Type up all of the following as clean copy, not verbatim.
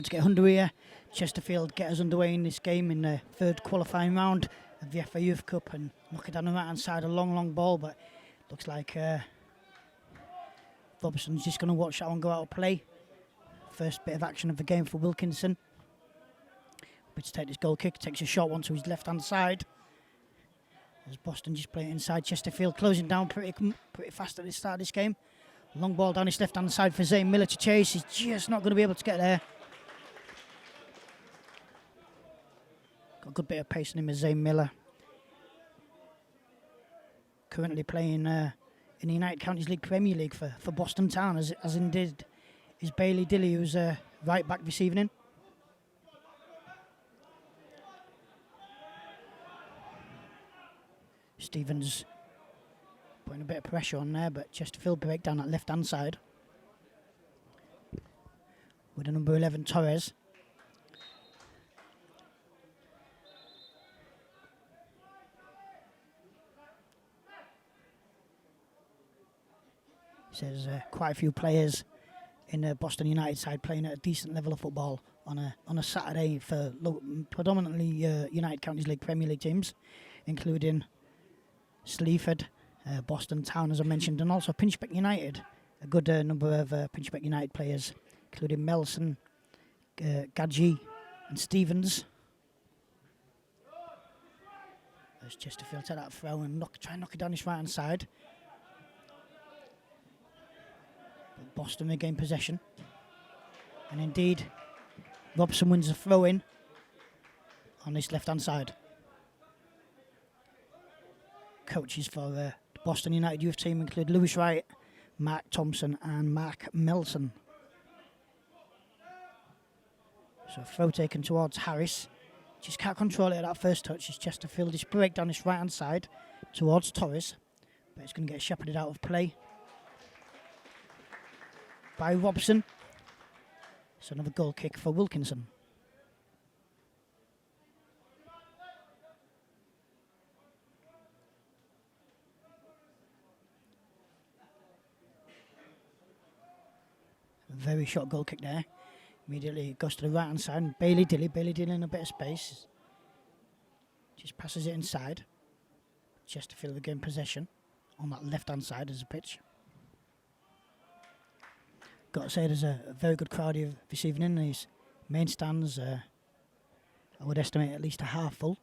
about to get underway here. Chesterfield get us underway in this game in the third qualifying round of the FA Youth Cup and knock it down the right hand side, a long ball, but looks like Robertson's just going to watch that one go out of play. First bit of action of the game for Wilkinson. But to take this goal kick, takes a shot one to his left hand side. As Boston just play it inside, Chesterfield closing down pretty fast at the start of this game. Long ball down his left hand side for Zane Miller to chase. He's just not going to be able to get there. Got a good bit of pace in him as Zane Miller. Currently playing in the United Counties League Premier League for Boston Town, as indeed is Bailey Dilly, who's right back this evening. Stevens putting a bit of pressure on there, but Chesterfield break down that left-hand side with the number 11, Torres. There's quite a few players in the Boston United side playing at a decent level of football on a Saturday for predominantly United Counties League Premier League teams, including Sleaford, Boston Town, as I mentioned, and also Pinchbeck United. A good number of Pinchbeck United players, including Melson, Gadji and Stevens. As Chesterfield take that throw and try and knock it down his right-hand side. But Boston regain possession. And indeed, Robson wins the throw-in on this left-hand side. Coaches for the Boston United youth team include Lewis Wright, Mark Thompson and Mark Melson. So throw taken towards Harris. Just can't control it at that first touch as Chesterfield just break down this right hand side towards Torres, but it's going to get shepherded out of play by Robson. So another goal kick for Wilkinson. Very short goal kick there. Immediately goes to the right hand side. And Bailey Dilly in a bit of space. Just passes it inside. Chesterfield again possession on that left hand side of the pitch. Got to say there's a very good crowd here this evening. These main stands, I would estimate at least a half full.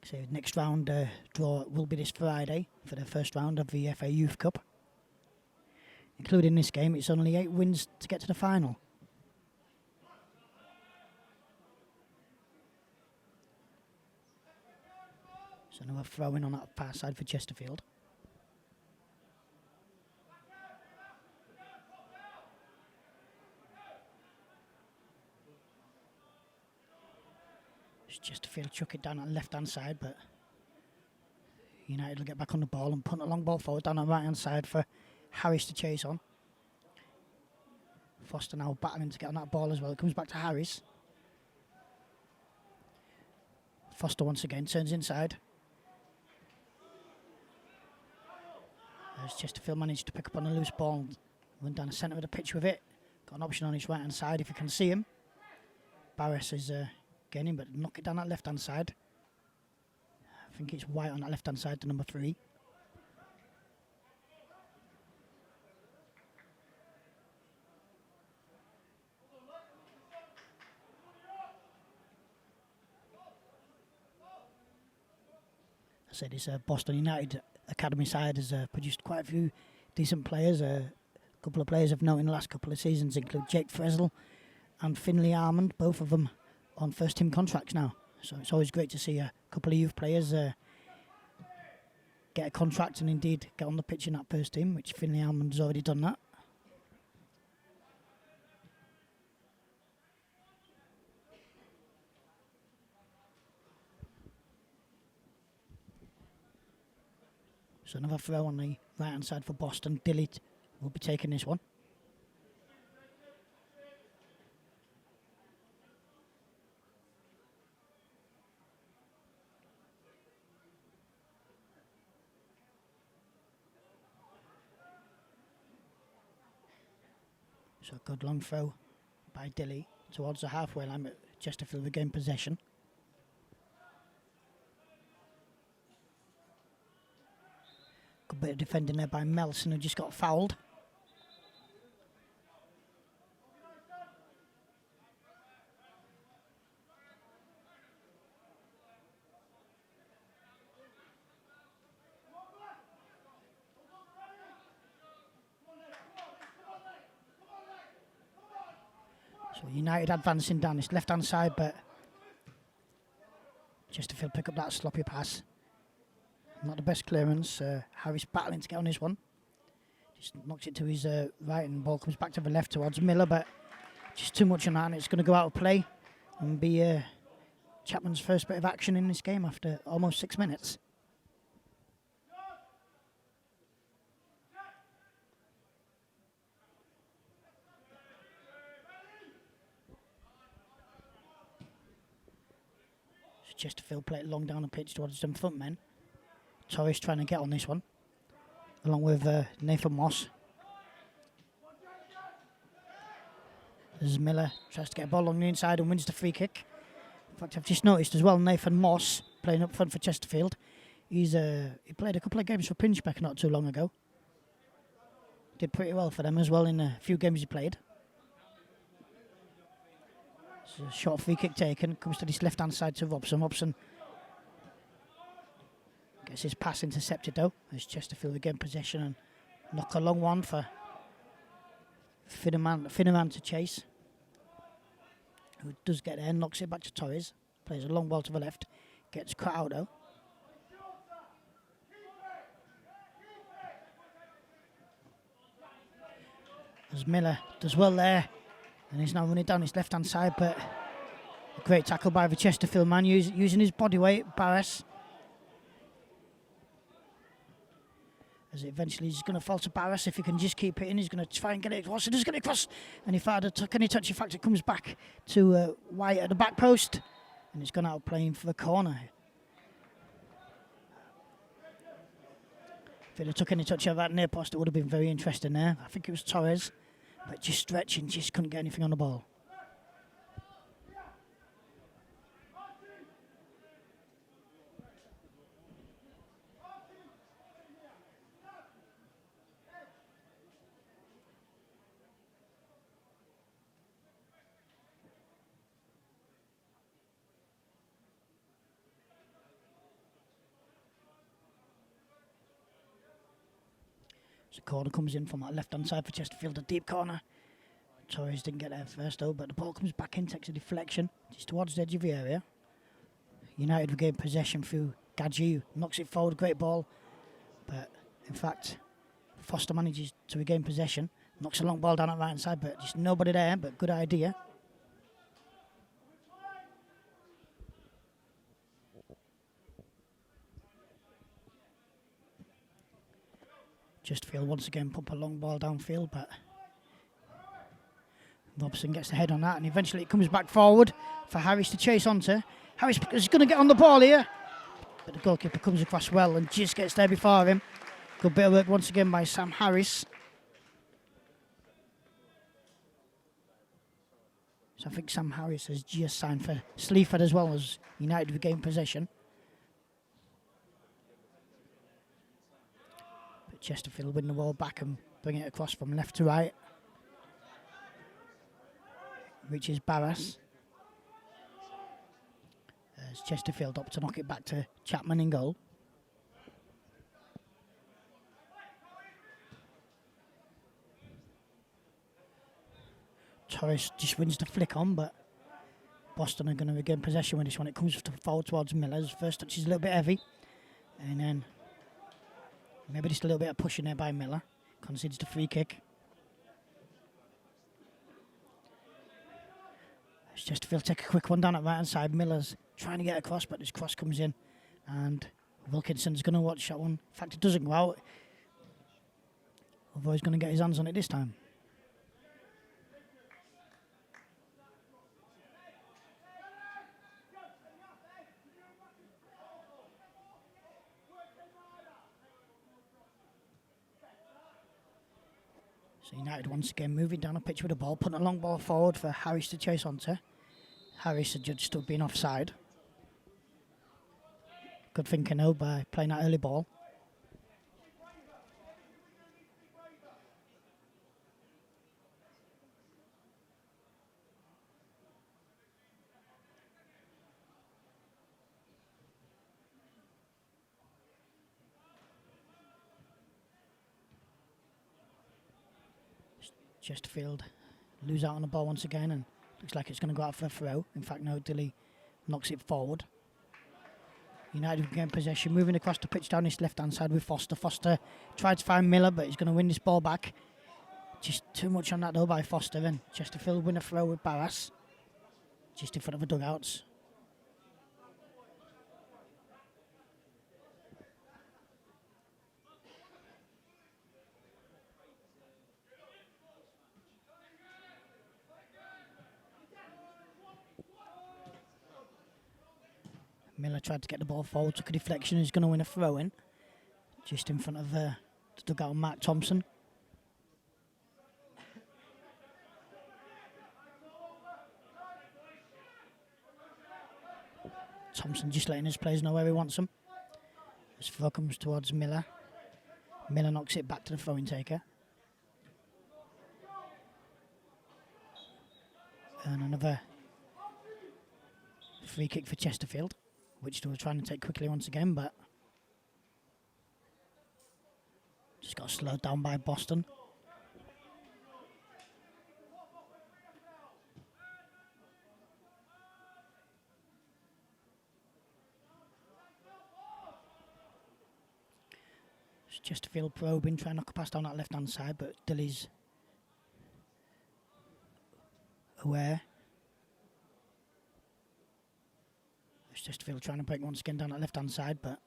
So next round draw will be this Friday for the first round of the FA Youth Cup. Including this game, it's only 8 wins to get to the final. So another throw in on that far side for Chesterfield. Chesterfield chuck it down on the left-hand side, but United will get back on the ball and punt a long ball forward down on the right-hand side for Harris to chase on. Foster now battling to get on that ball as well. It comes back to Harris. Foster once again turns inside. As Chesterfield managed to pick up on a loose ball and run down the centre of the pitch with it. Got an option on his right-hand side if you can see him. Barris is getting him, but knock it down that left-hand side. I think it's White on that left-hand side to number 3. I said this Boston United academy side has produced quite a few decent players. A couple of players of note in the last couple of seasons include Jake Fresel and Finley Armand, both of them on first team contracts now. So it's always great to see a couple of youth players get a contract and indeed get on the pitch in that first team, which Finley Armand has already done that. So another throw on the right hand side for Boston. Dilly will be taking this one. So a good long throw by Dilly towards the halfway line, but Chesterfield regain possession. Good bit of defending there by Melson, who just got fouled. So United advancing down this left-hand side, but Chesterfield pick up that sloppy pass. Not the best clearance. Harris battling to get on this one. Just knocks it to his right, and the ball comes back to the left towards Miller, but just too much on that, and it's going to go out of play and be Chapman's first bit of action in this game after almost 6 minutes. Chesterfield play it long down the pitch towards them front men. Torres trying to get on this one, along with Nathan Moss. As Miller tries to get a ball along the inside and wins the free kick. In fact, I've just noticed as well, Nathan Moss playing up front for Chesterfield. He played a couple of games for Pinchbeck not too long ago. Did pretty well for them as well in a few games he played. So a short free kick taken, comes to this left-hand side to Robson. Robson gets his pass intercepted though, as Chesterfield again possession and knock a long one for Finneman to chase. Who does get there, knocks it back to Torres, plays a long ball to the left, gets cut out though. As Miller does well there, and he's now running down his left-hand side, but a great tackle by the Chesterfield man, using his body weight, Barras. As eventually he's going to fall to Barras. If he can just keep hitting, he's going to try and get it across. He does get it across, and if I had any touch, in fact, it comes back to White at the back post, and it's gone out playing for the corner. If it had took any touch of that near post, it would have been very interesting there. I think it was Torres, but just stretching, just couldn't get anything on the ball. The corner comes in from that left-hand side for Chesterfield, a deep corner. Torres didn't get there first though, but the ball comes back in, takes a deflection, just towards the edge of the area. United regain possession through Gadji, who knocks it forward, great ball. But in fact, Foster manages to regain possession, knocks a long ball down at the right-hand side, but just nobody there, but good idea. Chesterfield once again pump a long ball downfield, but Robson gets the head on that, and eventually it comes back forward for Harris to chase onto. Harris is going to get on the ball here, but the goalkeeper comes across well and just gets there before him. Good bit of work once again by Sam Harris. So I think Sam Harris has just signed for Sleaford as well, as United regain possession. Chesterfield win the ball back and bring it across from left to right. Reaches Barras. As Chesterfield up to knock it back to Chapman in goal. Torres just wins the flick on, but Boston are going to regain possession with this one. It comes forward towards Miller's. First touch is a little bit heavy, and then maybe just a little bit of pushing there by Miller. Concedes the free kick. It's Chesterfield take a quick one down at right hand side. Miller's trying to get across, but this cross comes in, and Wilkinson's going to watch that one. In fact, it doesn't go out, although he's going to get his hands on it this time. So United once again moving down the pitch with the ball, putting a long ball forward for Harris to chase onto. Harris adjudged to being offside. Good thinking though by playing that early ball. Chesterfield lose out on the ball once again, and looks like it's going to go out for a throw. In fact, no, Dilly knocks it forward. United again possession, moving across the pitch down his left-hand side with Foster. Foster tried to find Miller, but he's going to win this ball back. Just too much on that though by Foster, and Chesterfield win a throw with Barras, just in front of the dugouts. Miller tried to get the ball forward, took a deflection, he's going to win a throw-in. Just in front of the dugout Mark Thompson. Thompson just letting his players know where he wants them. As throw comes towards Miller. Miller knocks it back to the throw-in taker. And another free kick for Chesterfield, which they were trying to take quickly once again, but just got slowed down by Boston. It's Chesterfield probing, trying to knock a pass down that left-hand side, but Dilly's aware. It's Chesterfield trying to break once again down that left-hand side, but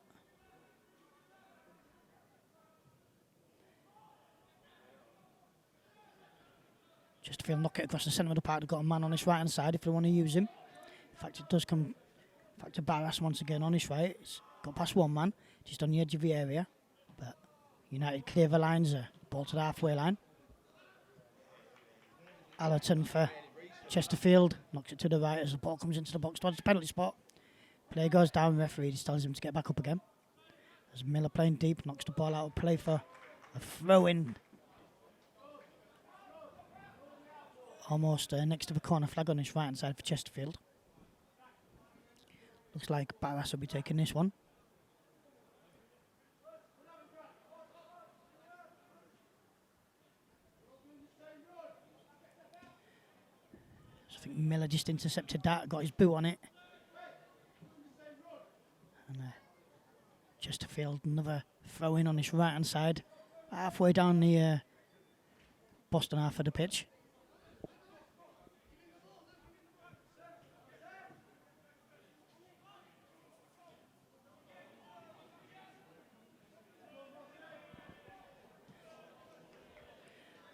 Chesterfield knock it across the centre of the park. They've got a man on his right-hand side if they want to use him. In fact, it does come back to Barras once again on his right. It's got past one man, just on the edge of the area. But United clear the lines, ball to the halfway line. Allerton for Chesterfield, knocks it to the right as the ball comes into the box towards the penalty spot. Player goes down, referee just tells him to get back up again. As Miller playing deep, knocks the ball out of play for a throw-in. Almost next to the corner flag on his right-hand side for Chesterfield. Looks like Barras will be taking this one. So I think Miller just intercepted that, got his boot on it. And Chesterfield, another throw-in on his right-hand side, halfway down the Boston half of the pitch.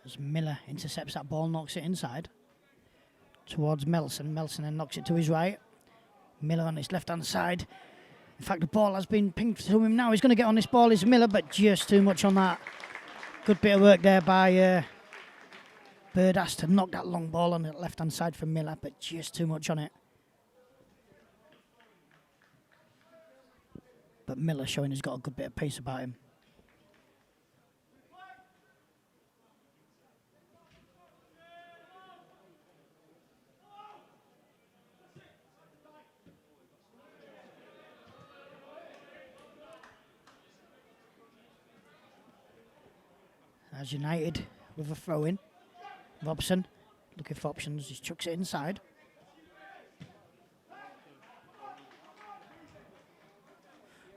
As Miller intercepts that ball, knocks it inside towards Melson. Melson then knocks it to his right. Miller on his left-hand side. In fact, the ball has been pinged to him now. He's going to get on this ball, is Miller, but just too much on that. Good bit of work there by Birdas to knock that long ball on the left-hand side for Miller, but just too much on it. But Miller showing he's got a good bit of pace about him. As United with a throw-in. Robson looking for options, just chucks it inside.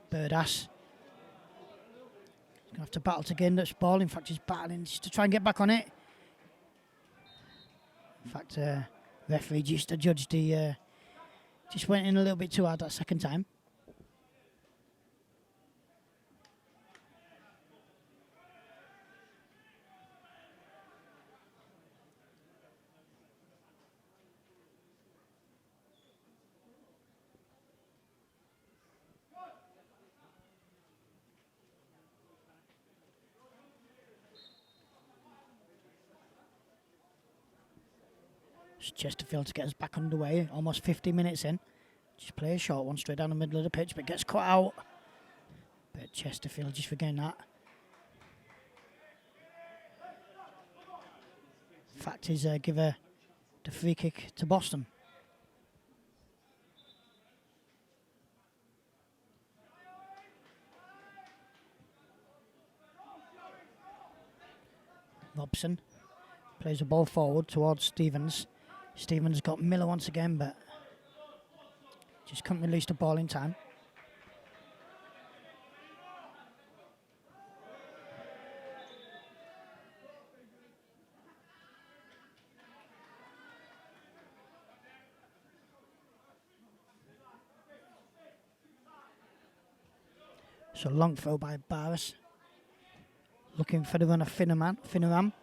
Birdas. He's going to have to battle to gain this ball. In fact, he's battling just to try and get back on it. In fact, referee just adjudged the... just went in a little bit too hard that second time. It's Chesterfield to get us back underway. Almost 50 minutes in. Just play a short one straight down the middle of the pitch, but gets cut out. But Chesterfield just regain that. Fact is, give the free kick to Boston. Robson plays the ball forward towards Stevens. Stevens got Miller once again, but just couldn't release the ball in time. So long throw by Barris. Looking for the run of Finneran.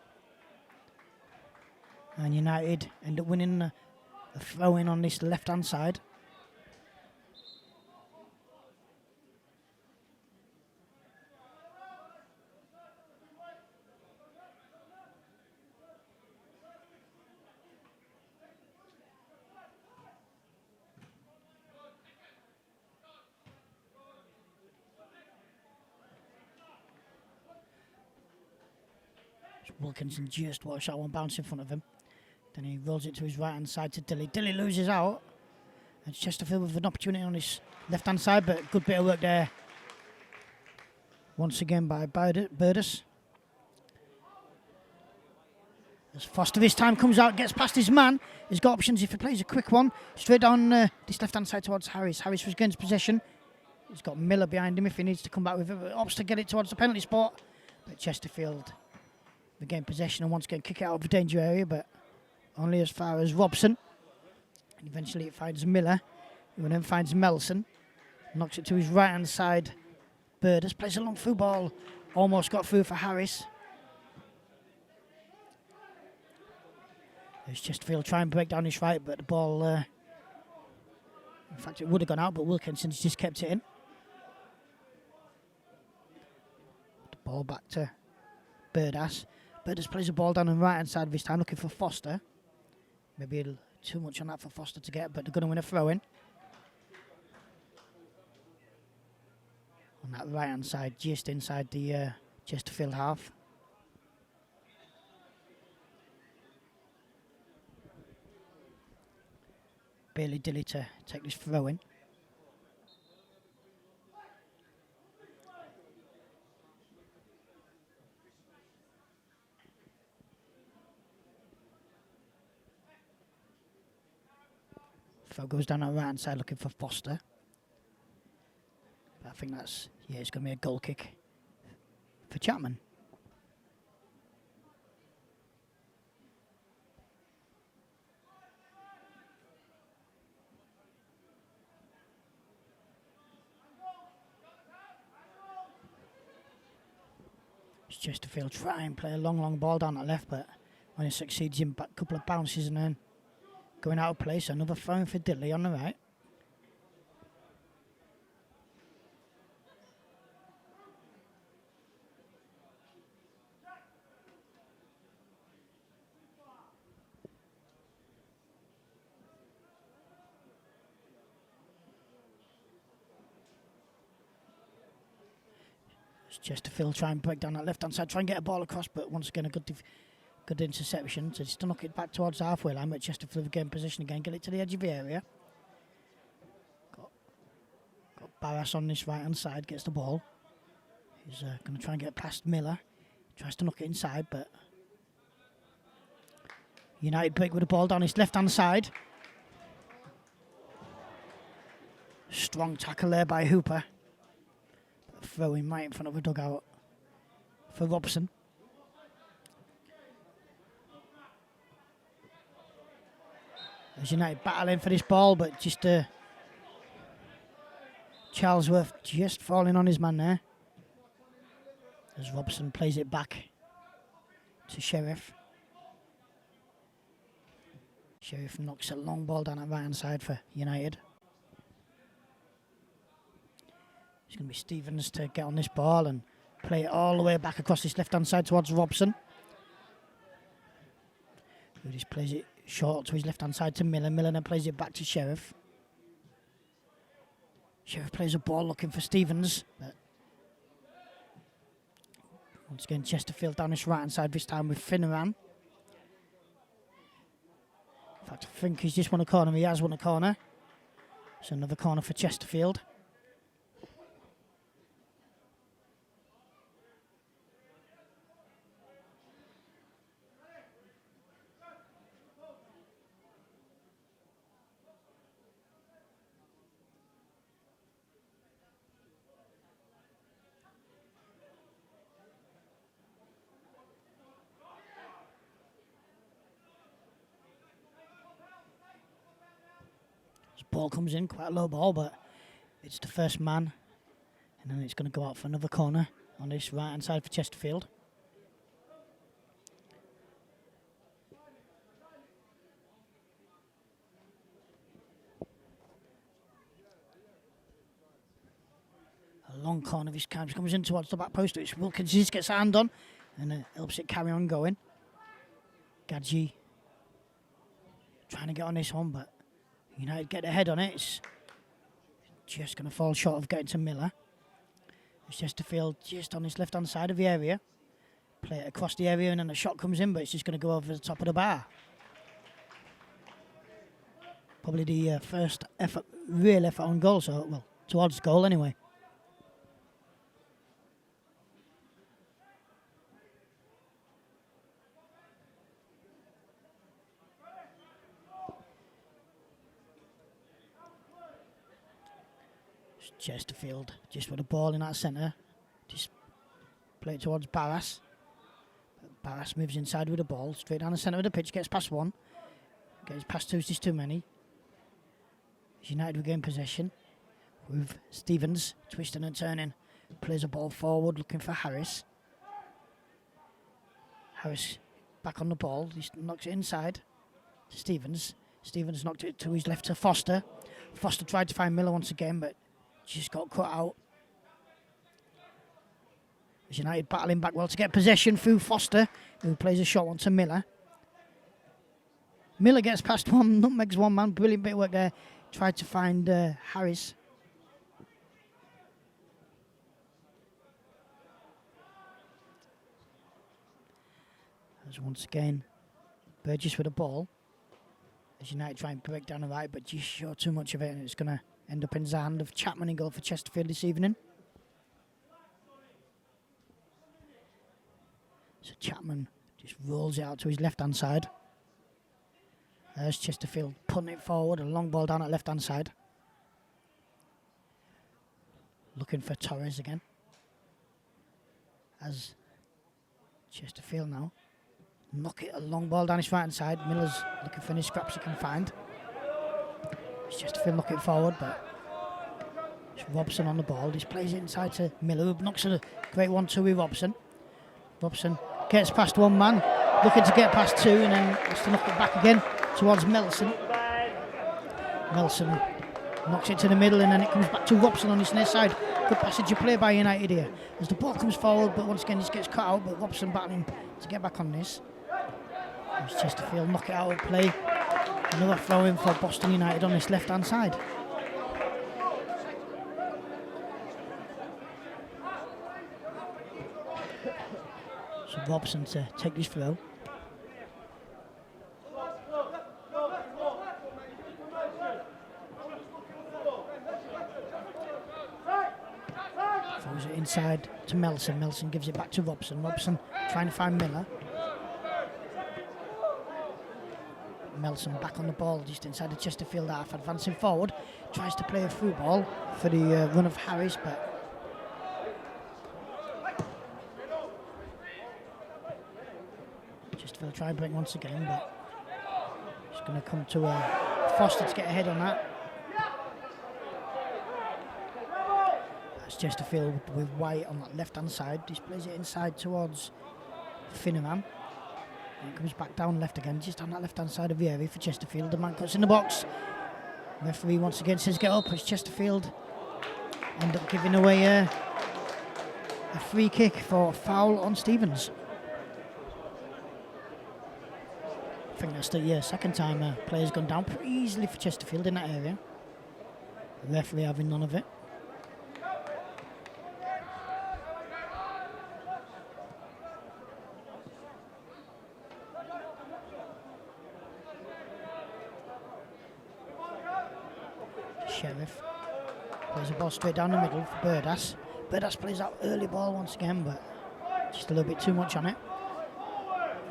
And United end up winning the throw-in on this left-hand side. Wilkinson just watched that one bounce in front of him. Then he rolls it to his right-hand side to Dilly. Dilly loses out. And Chesterfield with an opportunity on his left-hand side, but good bit of work there. Once again by Burdus. As Foster this time comes out, gets past his man. He's got options if he plays a quick one. Straight down this left-hand side towards Harris. Harris regains possession. He's got Miller behind him if he needs to come back with it. Opts to get it towards the penalty spot. But Chesterfield regain possession and once again kick it out of the danger area, but only as far as Robson. And eventually it finds Miller, who then finds Melson. Knocks it to his right-hand side. Burdus plays a long through ball. Almost got through for Harris. There's Chesterfield trying to break down his right, but the ball... in fact, it would have gone out, but Wilkinson's just kept it in. The ball back to Burdus. Burdus plays the ball down on the right-hand side this time, looking for Foster. Maybe a little too much on that for Foster to get, but they're going to win a throw-in. On that right-hand side, just inside the Chesterfield half. Bailey Dilly to take this throw-in. Throw goes down on the right-hand side looking for Foster. But I think that's, yeah, it's going to be a goal kick for Chapman. It's Chesterfield try and play a long ball down that left, but when he succeeds in a couple of bounces and then going out of place, another throw for Dilly on the right. Chesterfield try and break down that left-hand side, try and get a ball across, but once again a good interception. So just to knock it back towards the halfway line, but Chesterfield again position again, get it to the edge of the area. Got Barras on this right-hand side, gets the ball. He's going to try and get past Miller. Tries to knock it inside, but United break with the ball down his left-hand side. Strong tackle there by Hooper. Throwing right in front of the dugout for Robson. There's United battling for this ball, but just Charlesworth just falling on his man there. As Robson plays it back to Sheriff. Sheriff knocks a long ball down that right-hand side for United. It's going to be Stevens to get on this ball and play it all the way back across this left-hand side towards Robson. Who just plays it Short to his left-hand side to Miller. Miller then plays it back to Sheriff. Sheriff plays a ball looking for Stevens. But once again, Chesterfield down his right-hand side, this time with Finneran. In fact, I think he's just won a corner. He has won a corner. So another corner for Chesterfield. Ball comes in, quite a low ball, but it's the first man, and then it's going to go out for another corner on this right hand side for Chesterfield. A long corner, this time comes in towards the back post, which Wilkins just gets a hand on and helps it carry on going. Gadji trying to get on this one, but United get ahead on it. It's just going to fall short of getting to Miller. It's Chesterfield just on his left-hand side of the area. Play it across the area and then a shot comes in, but it's just going to go over the top of the bar. Probably the first effort, real effort on goal, so, well, towards goal anyway. Chesterfield just with a ball in that centre. Just play it towards Barras. Barras moves inside with the ball. Straight down the centre of the pitch. Gets past one. Gets past two. Is just too many. United regain possession. With Stevens twisting and turning. Plays a ball forward looking for Harris. Harris back on the ball. He knocks it inside to Stevens. Stevens knocked it to his left to Foster. Foster tried to find Miller once again, but just got cut out. As United battling back well to get possession through Foster, who plays a shot one to Miller. Miller gets past one, nutmegs one man. Brilliant bit of work there. Tried to find Harris. As once again, Burgess with a ball. As United try and break down the right, but just show too much of it, and it's going to end up in the hand of Chapman in goal for Chesterfield this evening. So Chapman just rolls it out to his left-hand side. There's Chesterfield putting it forward, a long ball down at left-hand side. Looking for Torres again. As Chesterfield now knock it a long ball down his right-hand side. Miller's looking for any scraps he can find. It's Chesterfield knocking it forward, but it's Robson on the ball. He plays it inside to Miller, who knocks a great 1-2 with Robson. Robson gets past one man, looking to get past two, and then has to knock it back again towards Melson. Melson knocks it to the middle, and then it comes back to Robson on his near side. Good passage of play by United here. As the ball comes forward, but once again, this gets cut out, but Robson battling to get back on this. As Chesterfield knock it out of play. Another throw in for Boston United on this left-hand side. So Robson to take this throw. Throws it inside to Melson. Melson gives it back to Robson. Robson trying to find Miller. Melson back on the ball just inside the Chesterfield half, advancing forward, tries to play a through ball for the run of Harris, but Chesterfield try and break once again, but it's going to come to Foster to get ahead on that. That's Chesterfield with White on that left hand side, displays it inside towards Finneran. And it comes back down left again, just on that left-hand side of the area for Chesterfield. The man cuts in the box. Referee once again says get up as Chesterfield end up giving away a free kick for a foul on Stevens. I think that's the second time a player's gone down pretty easily for Chesterfield in that area. The referee having none of it. Sheriff plays a ball straight down the middle for Burdas. Burdas plays that early ball once again, but just a little bit too much on it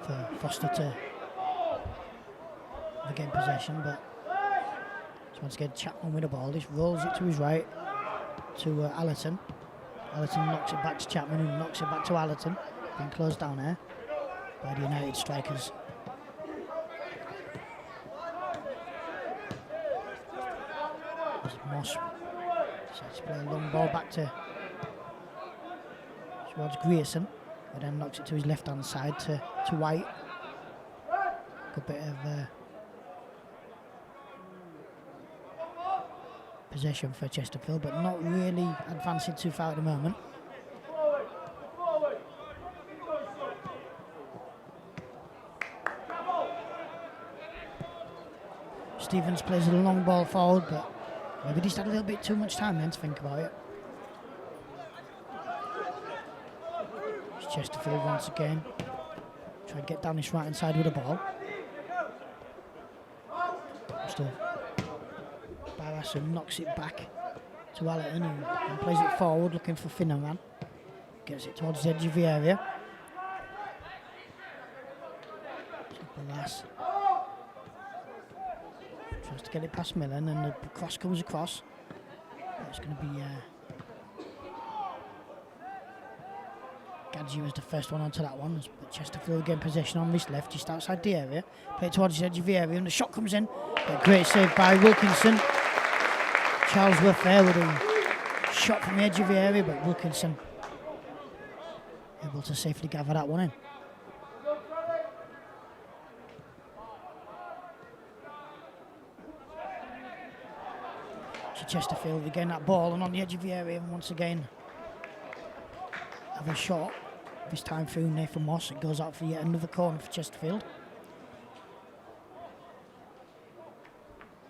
for Foster to regain possession. But just once again, Chapman with the ball. This rolls it to his right to Allerton. Allerton knocks it back to Chapman, who knocks it back to Allerton. Being closed down there by the United strikers. Moss sets play a long ball back towards Grierson, who then knocks it to his left hand side to White. Good bit of possession for Chesterfield, but not really advancing too far at the moment. Stevens plays a long ball forward, but maybe just had a little bit too much time then to think about it. It's Chesterfield once again. Try to get down his right hand side with the ball. Still Barras, who knocks it back to Allerton, and plays it forward looking for Finneran. Gets it towards the edge of the area. Barras tries to get it past Millen, and the cross comes across. It's going to be Gadji was the first one onto that one, but Chesterfield again possession on this left, just outside the area. Play it towards the edge of the area, and the shot comes in. A great save by Wilkinson. Charlesworth there with a shot from the edge of the area, but Wilkinson able to safely gather that one in. So Chesterfield again that ball and on the edge of the area, and once again have a shot. This time through Nathan Moss. It goes out for yet another corner for Chesterfield.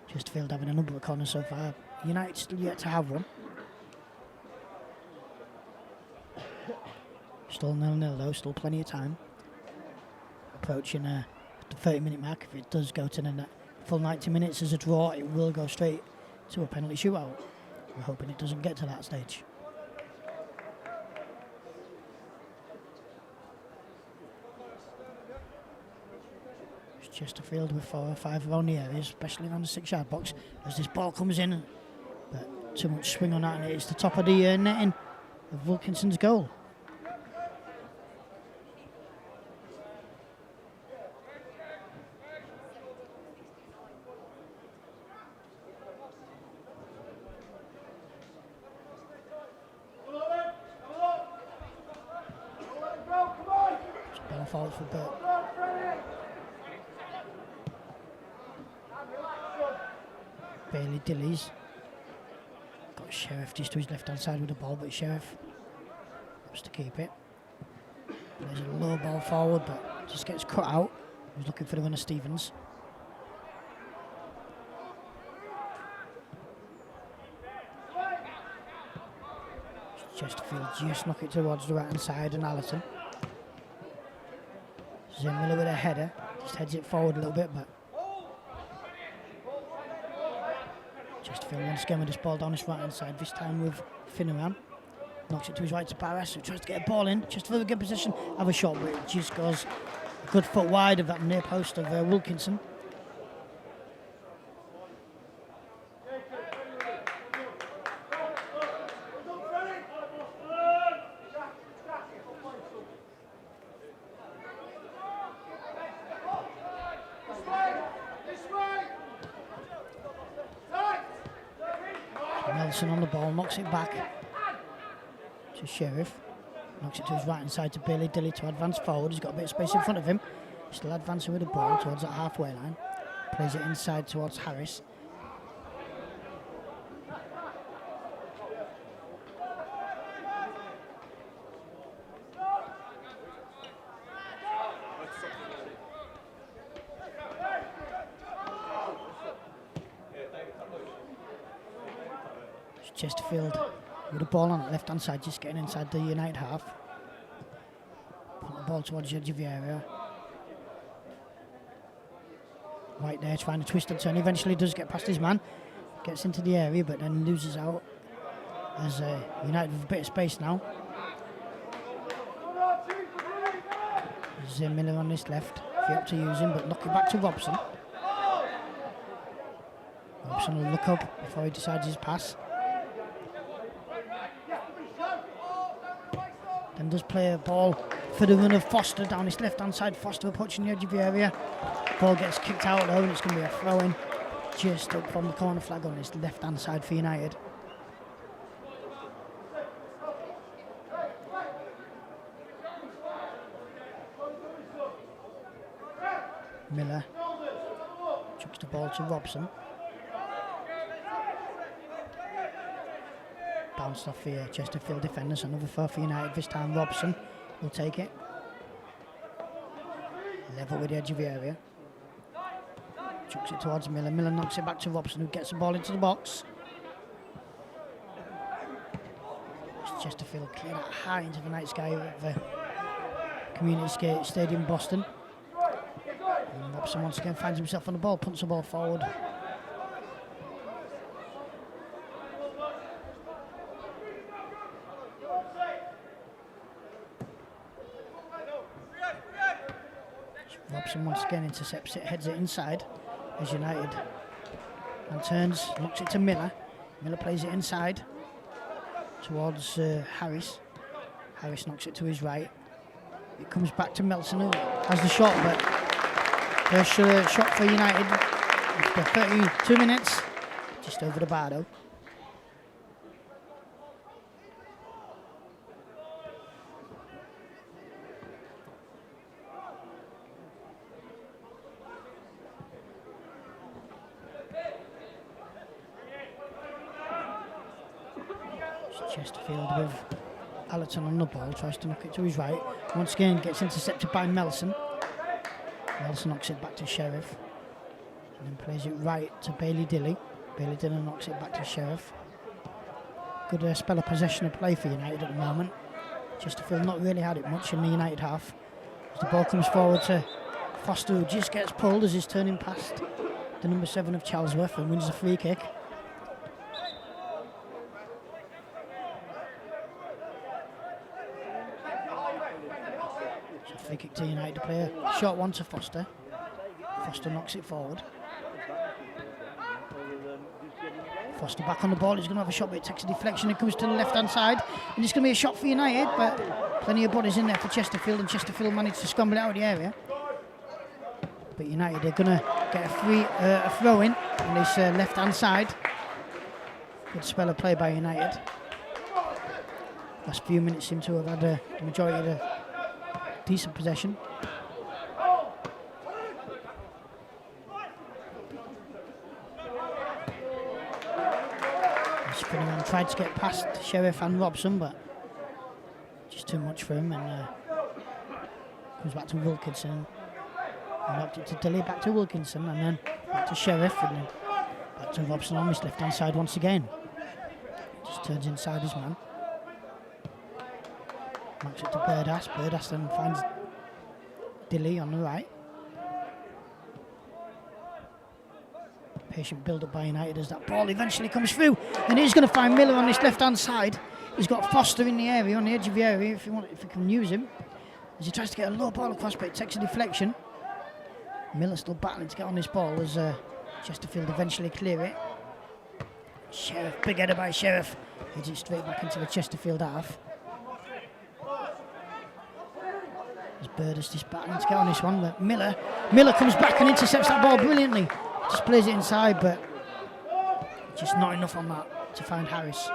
Chesterfield having a number of corners so far. United still yet to have one. Still 0-0 though, still plenty of time. Approaching the 30-minute mark. If it does go to the full 90 minutes as a draw, it will go straight to a penalty shootout. We're hoping it doesn't get to that stage. Chesterfield with 4 or 5 around the area, especially around the 6-yard box, as this ball comes in, but too much swing on that, and it is the top of the netting of Wilkinson's goal. Ball forward for Burt. Bailey Dillies got Sheriff just to his left hand side with the ball, but Sheriff wants to keep it. There's a low ball forward, but just gets cut out. He's looking for the winner, Stevens. Chesterfield just knock it towards the right hand side, and Allerton. Miller with a header, just heads it forward a little bit, but Chesterfield once again with this ball down his right hand side, this time with Finneran. Knocks it to his right to Barras, who tries to get a ball in. Chesterfield with good position, have a shot, but it just goes a good foot wide of that near post of Wilkinson. Nelson on the ball, knocks it back to Sheriff. Knocks it to his right hand side to Bailey Dilly to advance forward. He's got a bit of space in front of him. Still advancing with the ball towards that halfway line. Plays it inside towards Harris. Chesterfield with the ball on the left-hand side, just getting inside the United half. Put the ball towards the edge of the area. Right there, trying to twist and turn. Eventually does get past his man. Gets into the area, but then loses out. As United with a bit of space now. There's Miller on this left. If you have to use him, but knock it back to Robson. Robson will look up before he decides his pass. Then does play a ball for the run of Foster down his left-hand side. Foster approaching the edge of the area. Ball gets kicked out though, and it's going to be a throw-in just up from the corner flag on his left-hand side for United. Miller chucks the ball to Robson. Bounced off the Chesterfield defenders. Another throw for United. This time Robson will take it. Level with the edge of the area. Chucks it towards Miller. Miller knocks it back to Robson, who gets the ball into the box. Chesterfield clear that high into the night sky of the Community Stadium, Boston. And Robson once again finds himself on the ball, punts the ball forward. Robson once again intercepts it, heads it inside as United. And turns, knocks it to Miller. Miller plays it inside towards Harris. Harris knocks it to his right. It comes back to Melson, who has the shot, but first shot for United after 32 minutes, just over the bar though. Chesterfield with Allerton on the ball, tries to knock it to his right. Once again gets intercepted by Melson. Melson knocks it back to Sheriff. And then plays it right to Bailey Dilly. Bailey Dilly knocks it back to Sheriff. Good spell of possession of play for United at the moment. Chesterfield not really had it much in the United half. As the ball comes forward to Foster, who just gets pulled as he's turning past the number 7 of Charlesworth and wins the free kick. Free kick to United to play a short one to Foster. Foster knocks it forward. Foster back on the ball. He's going to have a shot, but it takes a deflection. It comes to the left-hand side, and it's going to be a shot for United, but plenty of bodies in there for Chesterfield, and Chesterfield managed to scramble it out of the area. But United are going to get a throw-in on this left-hand side. Good spell of play by United. Last few minutes seem to have had the majority of the decent possession. Spinning tried to get past Sheriff and Robson, but just too much for him, and comes back to Wilkinson. And knocked it to Dilly, back to Wilkinson, and then back to Sheriff, and then back to Robson on his left-hand side once again. Just turns inside his man. Knocks it to Burdass. Burdass then finds Dilly on the right. Patient build-up by United as that ball eventually comes through, and he's going to find Miller on this left-hand side. He's got Foster in the area, on the edge of the area, if you can use him, as he tries to get a low ball across, but it takes a deflection. Miller still battling to get on this ball as Chesterfield eventually clear it. Sheriff, big header by Sheriff, heads it straight back into the Chesterfield half. As Bird is just battling to get on this one, but Miller comes back and intercepts that ball brilliantly. Just plays it inside, but just not enough on that to find Harris.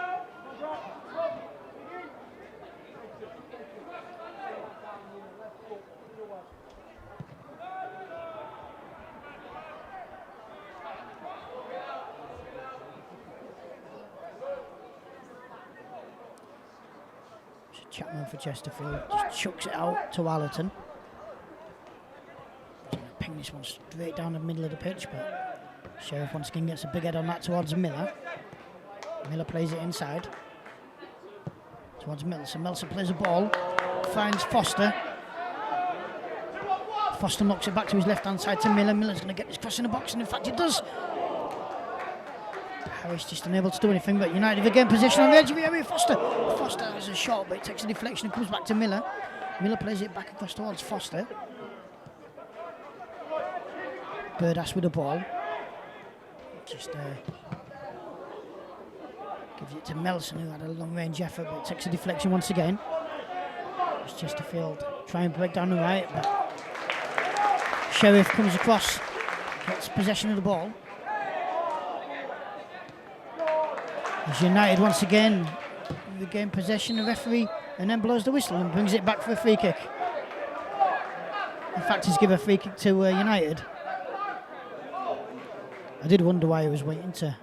Chapman for Chesterfield just chucks it out to Allerton. Ping this one straight down the middle of the pitch, but Sheriff once again gets a big head on that towards Miller. Miller plays it inside towards Melson. Melson plays the ball, finds Foster. Foster knocks it back to his left-hand side to Miller. Miller's going to get this cross in the box, and in fact, he does. Harris just unable to do anything, but United again position on the edge of the area. Foster has a shot, but it takes a deflection and comes back to Miller. Miller plays it back across towards Foster. Birdass with the ball. Just gives it to Melson, who had a long-range effort, but it takes a deflection once again. It's Chesterfield try and break down the right, but Sheriff comes across, gets possession of the ball. As United once again regain possession, the referee and then blows the whistle and brings it back for a free kick. In fact, he's given a free kick to United. I did wonder why he was waiting to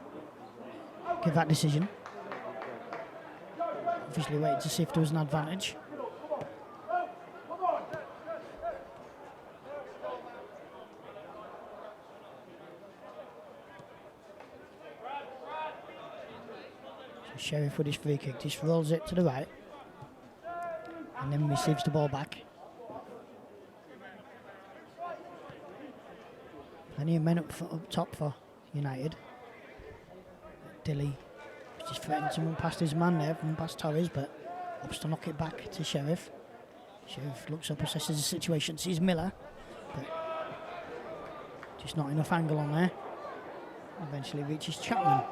give that decision. Obviously waiting to see if there was an advantage. So Sheriff with his free kick just rolls it to the right and then receives the ball back. Plenty of men up top for United. Dilly just threatened someone past his man there, from past Torres, but opts to knock it back to Sheriff. Sheriff looks up, assesses the situation, sees Miller, but just not enough angle on there. Eventually reaches Chapman.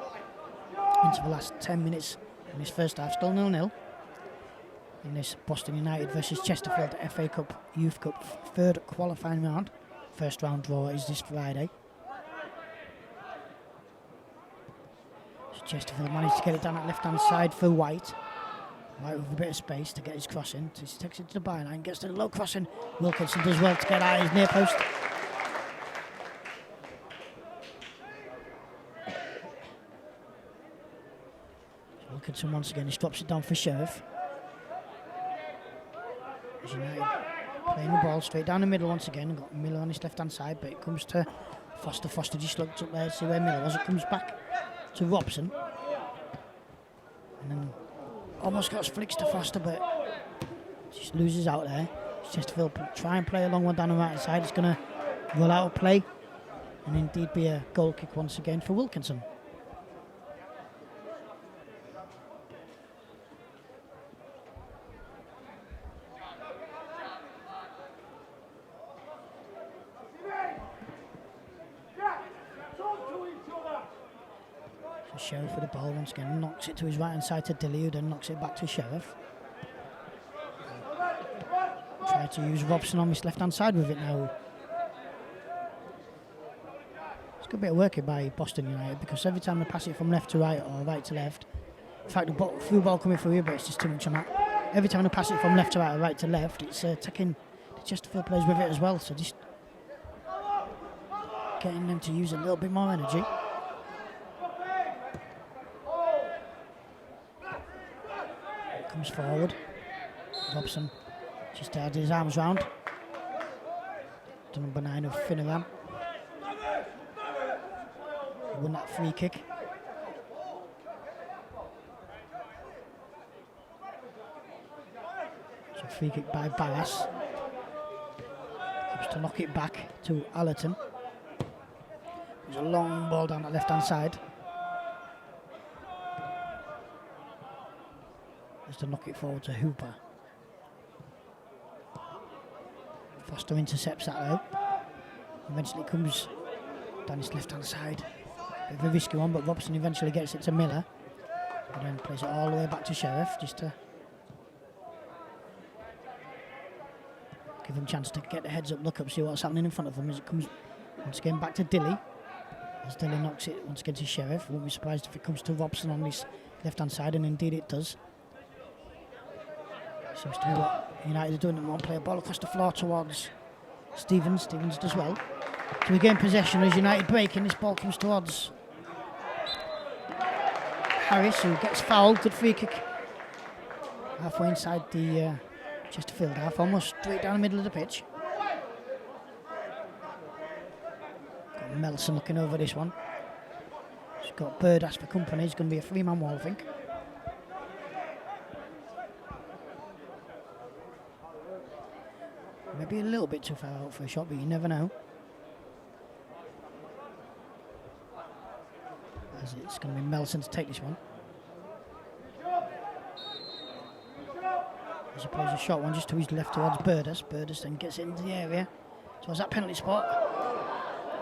Into the last 10 minutes in this first half, still 0-0. In this Boston United versus Chesterfield FA Cup Youth Cup third qualifying round. First round draw is this Friday. So Chesterfield managed to get it down that left hand side for White. White with a bit of space to get his crossing. He takes it to the byline, gets to the low crossing. Wilkinson does well to get out his near post. Wilkinson once again, he drops it down for Sheriff. As United playing the ball straight down the middle once again. Got Miller on his left hand side, but it comes to Foster. Foster just looked up there to see where Miller was. It comes back to Robson. And then almost got flicks to Foster, but just loses out there. Chesterfield try and play a long one down the right side. It's going to roll out of play and indeed be a goal kick once again for Wilkinson. Sheriff with the ball once again, knocks it to his right hand side to Dilly, who then knocks it back to Sheriff. Try to use Robson on his left hand side with it now. It's a good bit of work here by Boston United, because every time they pass it from left to right or right to left, in fact the through ball coming through here, but it's just too much on that. Every time they pass it from left to right or right to left, it's taking the Chesterfield players with it as well, so just getting them to use a little bit more energy. Comes forward. Robson just had his arms round the number 9 of Finneran. He won that free kick. So free kick by Barras. Comes to knock it back to Allerton. There's a long ball down the left hand side. To knock it forward to Hooper. Foster intercepts that though. Eventually comes down his left hand side. Bit of a risky one, but Robson eventually gets it to Miller. And then plays it all the way back to Sheriff, just to give him a chance to get the heads up, look up, see what's happening in front of him as it comes once again back to Dilly. As Dilly knocks it once again to Sheriff. Won't be surprised if it comes to Robson on his left hand side, and indeed it does. Seems to be what United are doing. They won't play a ball across the floor towards Stevens. Stevens does well to regain possession as United breaking. This ball comes towards Harris, who gets fouled. Good free kick. Halfway inside the Chesterfield half, almost straight down the middle of the pitch. Got Melson looking over this one. Just got Birdas for company. It's going to be a 3-man wall, I think. Maybe a little bit too far out for a shot, but you never know. As it's going to be Melson to take this one. As he plays a short one just to his left towards Birdas. Birdas then gets it into the area towards that penalty spot.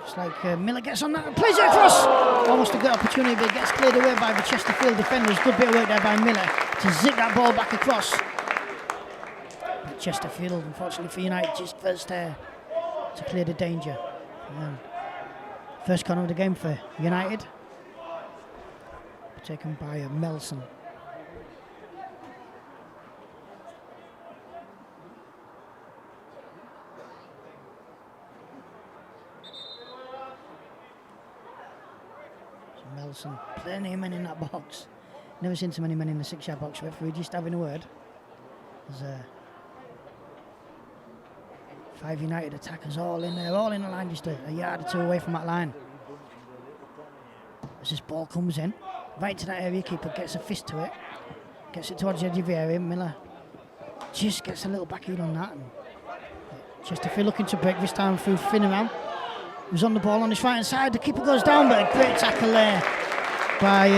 It's like Miller gets on that and plays it across. Almost a good opportunity, but it gets cleared away by the Chesterfield defenders. Good bit of work there by Miller to zip that ball back across. But Chesterfield, unfortunately for United, just first there to clear the danger. And first corner of the game for United. Taken by Melson. Melson, plenty of men in that box. Never seen so many men in the 6-yard box. Referee just having a word. There's 5 United attackers all in there, all in the line, just a yard or 2 away from that line. As this ball comes in, right to that area, keeper gets a fist to it, gets it towards the edge of the area. Miller just gets a little back heel on that. And Chesterfield looking to break this time through Finneran. Who's on the ball on his right hand side. The keeper goes down, but a great tackle there by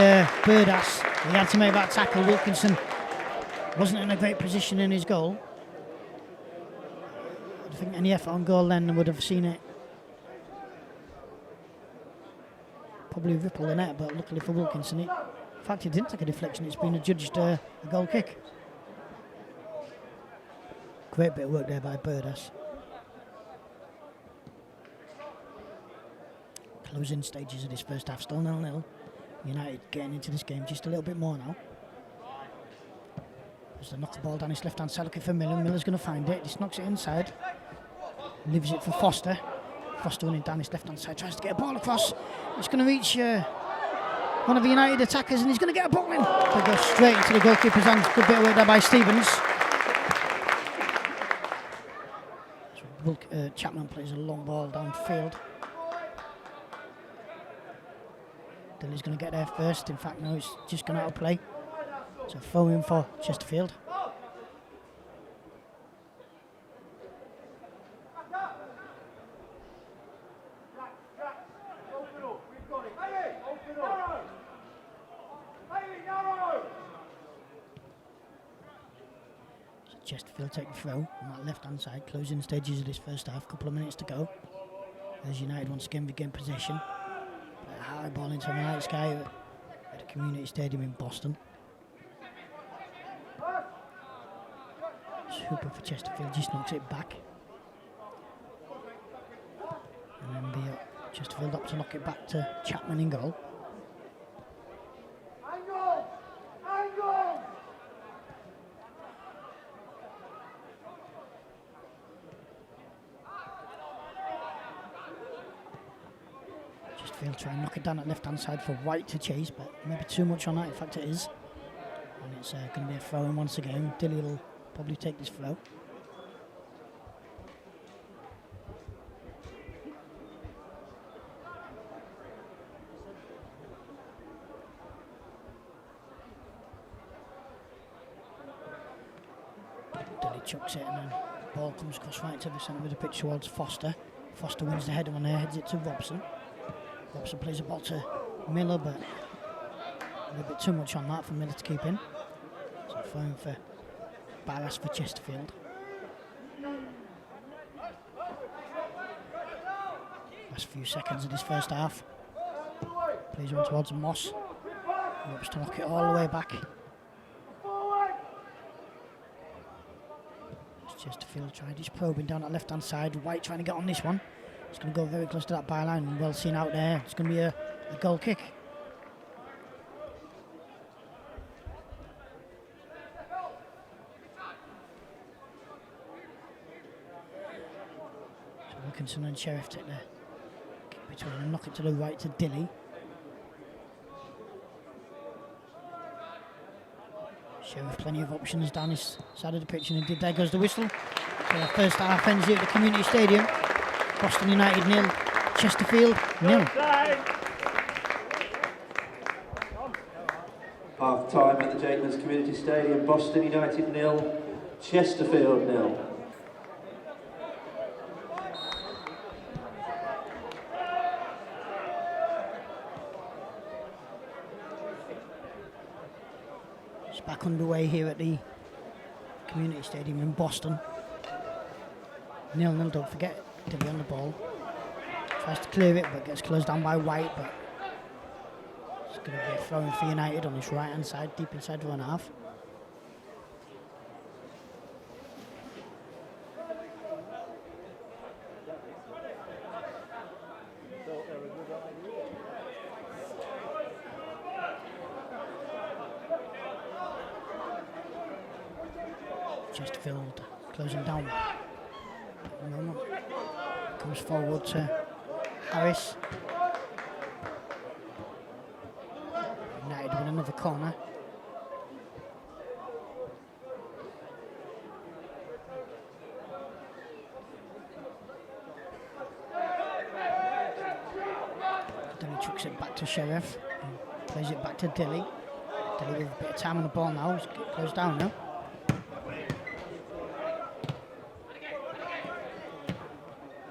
Birdas. He had to make that tackle. Wilkinson wasn't in a great position in his goal. I think any effort on goal then would have seen it probably ripple the net, but luckily for Wilkinson, in fact, he didn't take a deflection. It's been adjudged a goal kick. Great bit of work there by Birdas. Closing stages of this first half, still 0-0. United getting into this game just a little bit more now. As they knock the ball down his left hand side, looking for Miller. Miller's going to find it. Just knocks it inside. Leaves it for Foster. Foster running down his left hand side, tries to get a ball across. It's going to reach one of the United attackers, and he's going to get a ball in. It goes straight into the goalkeeper's hands. Good bit of work there by Stevens. So, Chapman plays a long ball downfield. Dilly's going to get there first. In fact, no, it's just gone out of play. So throw in for Chesterfield. So Chesterfield take the throw on that left-hand side, closing stages of this first half. Couple of minutes to go. As United once again regain possession. High ball into the night sky at the Community Stadium in Boston. Super for Chesterfield, just knocks it back. And then the Chesterfield up to knock it back to Chapman in goal. Chesterfield try and knock it down at left-hand side for White to chase, but maybe too much on that. In fact, it is. And it's going to be a throw-in once again. Dilly will probably take this throw. Dilly chucks it, and then ball comes across right to the centre of the pitch towards Foster. Foster wins the header on there, heads it to Robson. Robson plays a ball to Miller, but a little bit too much on that for Miller to keep in. So throwing for Barras for Chesterfield. Last few seconds of this first half. Plays on towards Moss. Hopes to knock it all the way back. Chesterfield tried his probing down that left hand side. White trying to get on this one. It's going to go very close to that byline. Well seen out there. It's going to be a goal kick. So Wilkinson and Sheriff take the kick between and knock it to the right to Dilly. Sheriff plenty of options down this side of the pitch, and indeed there goes the whistle. So the first half ends here at the Community Stadium. Boston United 0, Chesterfield 0. Half time at the Jakeman's Community Stadium, Boston United 0, Chesterfield 0. It's back underway here at the Community Stadium in Boston. 0-0, don't forget to be on the ball. Tries to clear it but gets closed down by White, but it's going to be a throw-in for United on his right hand side, deep inside the run half. Chesterfield closing down. Comes forward to Harris. United with another corner. Then he chucks it back to Sheriff. And plays it back to Dilly. Dilly with a bit of time on the ball now. He's closed down now.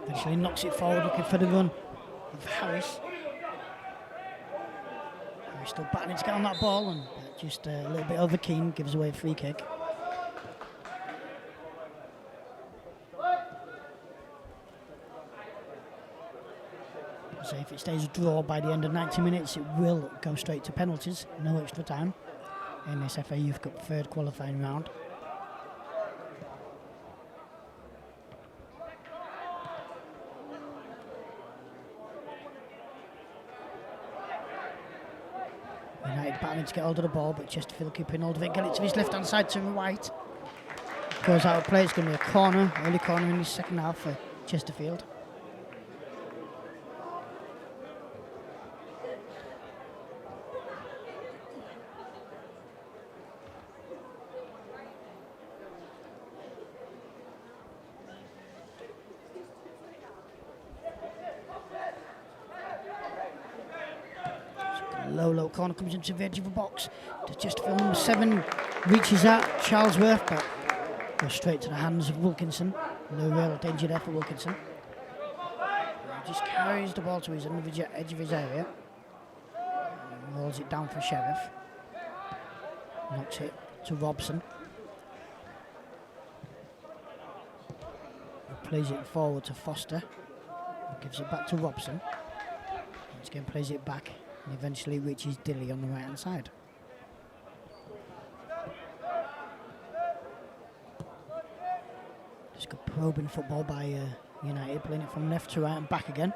Eventually knocks it forward, looking for the run of Harris. Harris still battling to get on that ball, and just a little bit over keen, gives away a free kick. So if it stays a draw by the end of 90 minutes, it will go straight to penalties, no extra time, in this FA Youth Cup third qualifying round. United battling to get hold of the ball, but Chesterfield keeping hold of it, get it to his left hand side to White. Goes out of play, it's going to be a corner, early corner in the second half for Chesterfield. Low corner comes into the edge of the box. Chesterfield number 7 reaches out Charlesworth, but goes straight to the hands of Wilkinson. No real danger there for Wilkinson. He just carries the ball to his edge of his area and rolls it down for Sheriff. Knocks it to Robson. He plays it forward to Foster. Gives it back to Robson. Once again plays it back. And eventually reaches Dilly on the right hand side. Just good probing football by United, playing it from left to right and back again.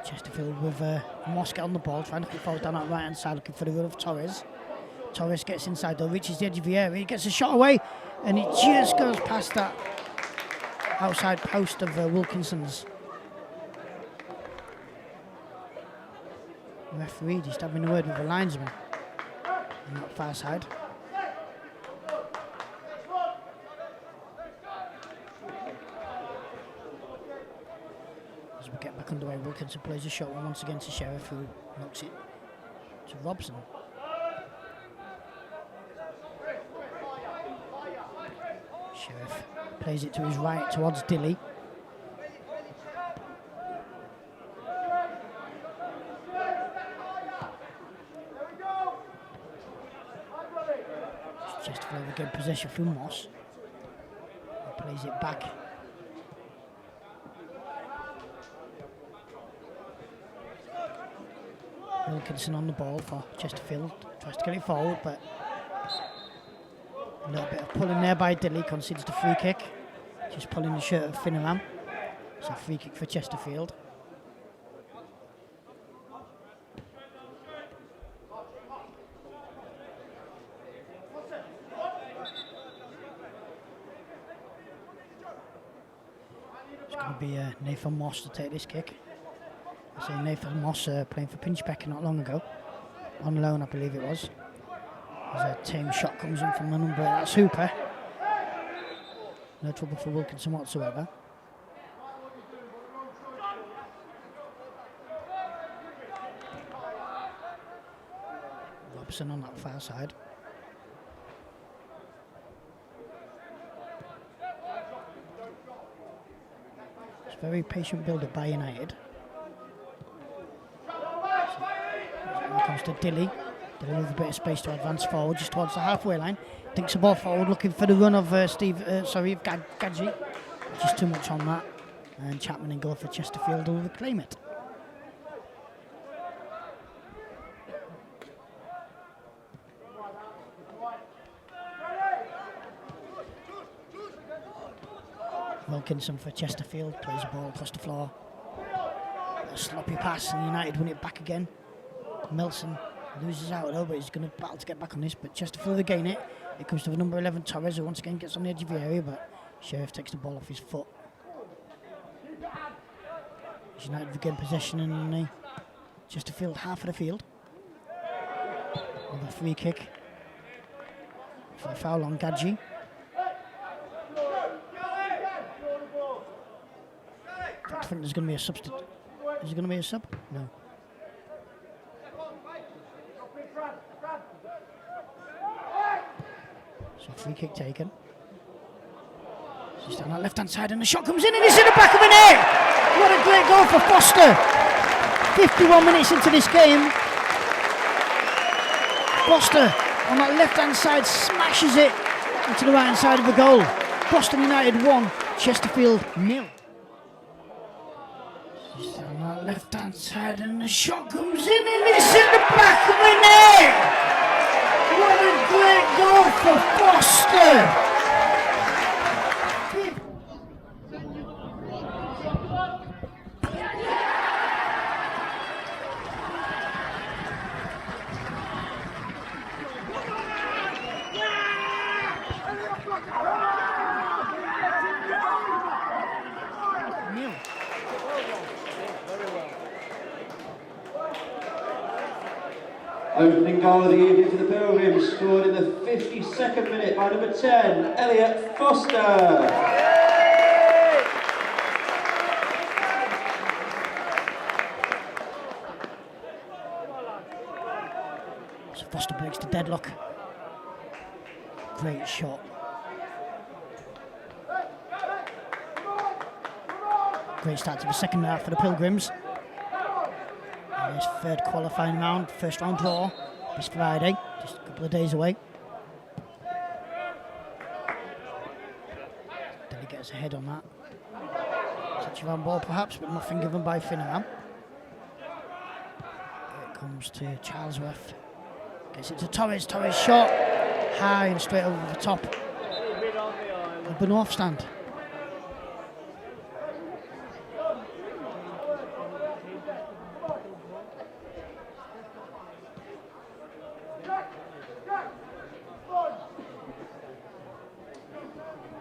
Chesterfield with Mosca on the ball, trying to put forward down that right hand side, looking for the run of Torres. Torres gets inside though, reaches the edge of the area, he gets a shot away, and he just goes past that outside post of Wilkinson's. Referee just having a word with the linesman on that far side. As we get back underway, Wilkinson plays a shot once again to Sheriff, who knocks it to Robson. Sheriff plays it to his right towards Dilly. Chesterfield again possession from Moss. He plays it back. Wilkinson on the ball for Chesterfield. Tries to get it forward, but a little bit of pulling there by Dilly, concedes the free kick. Just pulling the shirt of Finneran. It's a free kick for Chesterfield. Be Nathan Moss to take this kick. I say Nathan Moss playing for Pinchbecker not long ago, on loan I believe it was. As a tame shot comes in from the number, that's Hooper. No trouble for Wilkinson whatsoever. Robertson on that far side. It's a very patient build-up by United. Here comes to Dilly. Dilly with a bit of space to advance forward, just towards the halfway line. Dinks the ball forward, looking for the run of Gadji. Just too much on that. And Chapman and goal for Chesterfield will reclaim it. Wilkinson for Chesterfield plays the ball across the floor. A sloppy pass and United win it back again. Milson loses out though, but he's going to battle to get back on this. But Chesterfield regain it. It comes to the number 11 Torres, who once again gets on the edge of the area, but Sheriff takes the ball off his foot. United regain possession in the Chesterfield half of the field. Another free kick for a foul on Gadji. I think there's going to be a substitute. Is there going to be a sub? No. So free kick taken. Just on that left hand side and the shot comes in and it's in the back of the net! What a great goal for Foster! 51 minutes into this game. Foster on that left hand side smashes it into the right hand side of the goal. Boston United 1, Chesterfield 0. Just on that left hand side and the shot comes in and it's in the back of the net! What a great goal for Foster! Opening goal of the evening for the Pilgrims, scored in the 52nd minute by number 10, Elliot Foster. So Foster breaks the deadlock. Great shot. Great start to the second half for the Pilgrims. And this third qualifying round, first round draw, this Friday, just a couple of days away. Then he gets ahead on that. Touch around ball perhaps, but nothing given by Finneran. Here it comes to Charlesworth. Gets it to Torres. Torres shot high and straight over the top of the north stand.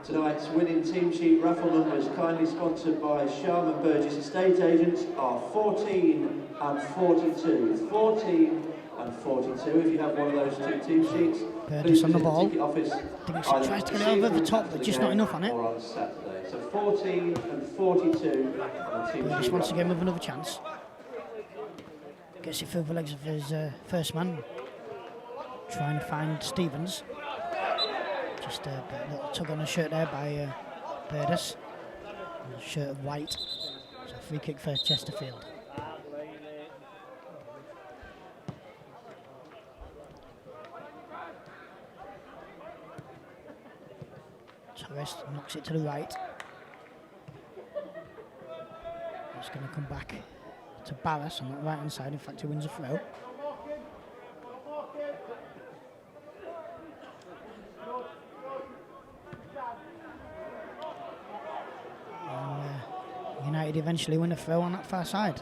Tonight's winning team sheet raffle numbers, kindly sponsored by Sharman Burgess Estate Agents, are 14 and 42. 14 and 42. If you have one of those two team sheets, Burgess on the ball. Ticket office. Tries to get it over the top, but just not enough on it. Or on Saturday. So 14 and 42. Burgess once again with another chance. Gets it through the legs of his first man. Trying to find Stevens. Just a little tug on the shirt there by Burgess. A shirt of white. So free kick for Chesterfield. Torres knocks it to the right. It's going to come back to Barras on the right hand side. In fact, he wins a throw. United eventually win a throw on that far side.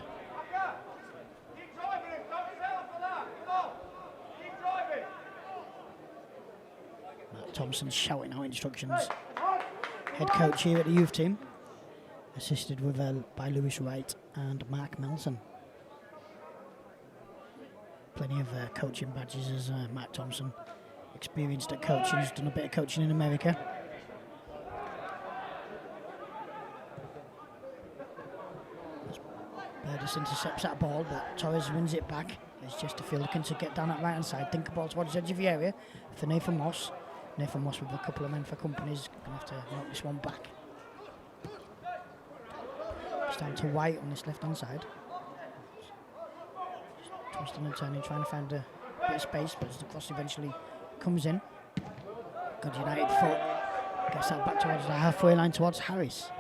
Matt Thompson shouting out instructions. Head coach here at the youth team, assisted with by Lewis Wright and Mark Nelson. Plenty of coaching badges as Matt Thompson, experienced at coaching, has done a bit of coaching in America. Burgess intercepts that ball, but Torres wins it back. It's Chesterfield looking to get down that right hand side. Think about towards the edge of the area for Nathan Moss. Nathan Moss with a couple of men for companies. Going to have to knock this one back. It's down to White on this left hand side. Just twisting and turning, trying to find a bit of space, but as the cross eventually comes in. Good United foot. Gets that back towards the halfway line towards Harris.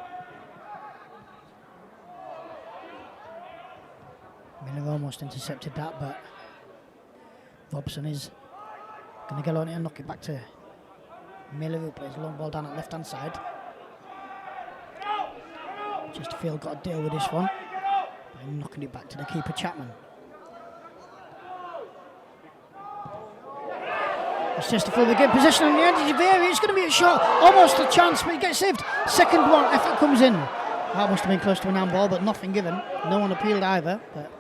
Miller almost intercepted that, but Robson is going to get on it and knock it back to Miller, who plays a long ball down at left hand side. Chesterfield got to deal with this one by knocking it back to the keeper Chapman. It's Chesterfield again, possession on the edge of the area. It's going to be a shot, almost a chance, but he gets saved. Second one, effort comes in. That must have been close to an handball, but nothing given. No one appealed either, but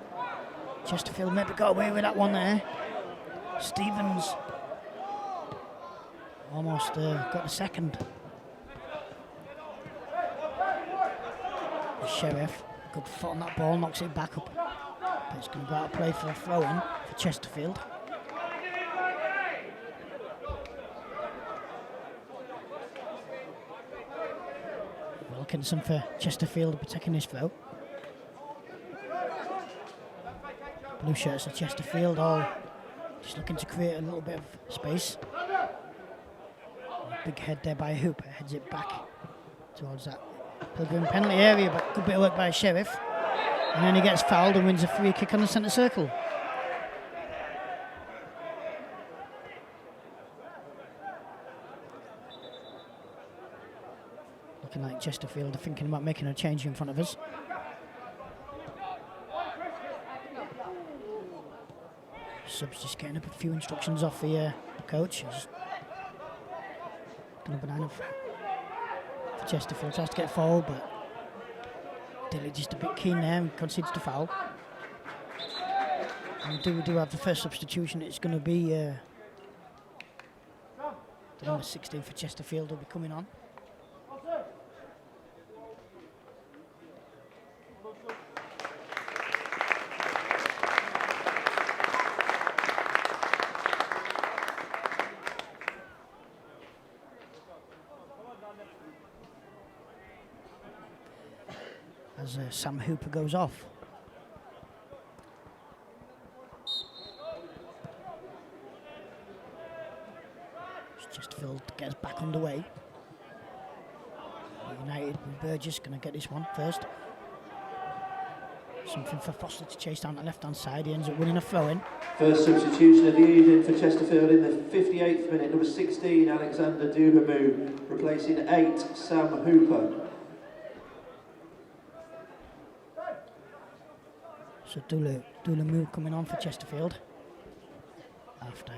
Chesterfield maybe got away with that one there. Stevens almost got the second. The Sheriff, good foot on that ball, knocks it back up. But it's going to go out of play for a throw-in for Chesterfield. Wilkinson for Chesterfield taking this throw. Blue shirts of Chesterfield all just looking to create a little bit of space. Big head there by Hooper, heads it back towards that Pilgrim penalty area, but good bit of work by Sheriff. And then he gets fouled and wins a free kick on the centre circle. Looking like Chesterfield are thinking about making a change in front of us. Subs just getting up a few instructions off the coach. Going to banana for Chesterfield, tries to get forward, but Dilly just a bit keen there and concedes the foul. And we do have the first substitution. It's going to be the number 16 for Chesterfield will be coming on. As Sam Hooper goes off. Chesterfield gets back underway. United with Burgess going to get this one first. Something for Foster to chase down the left hand side. He ends up winning a throw-in. First substitution of the evening for Chesterfield in the 58th minute. Number 16, Alexander Duhamou, replacing 8, Sam Hooper. So Duhamou coming on for Chesterfield after I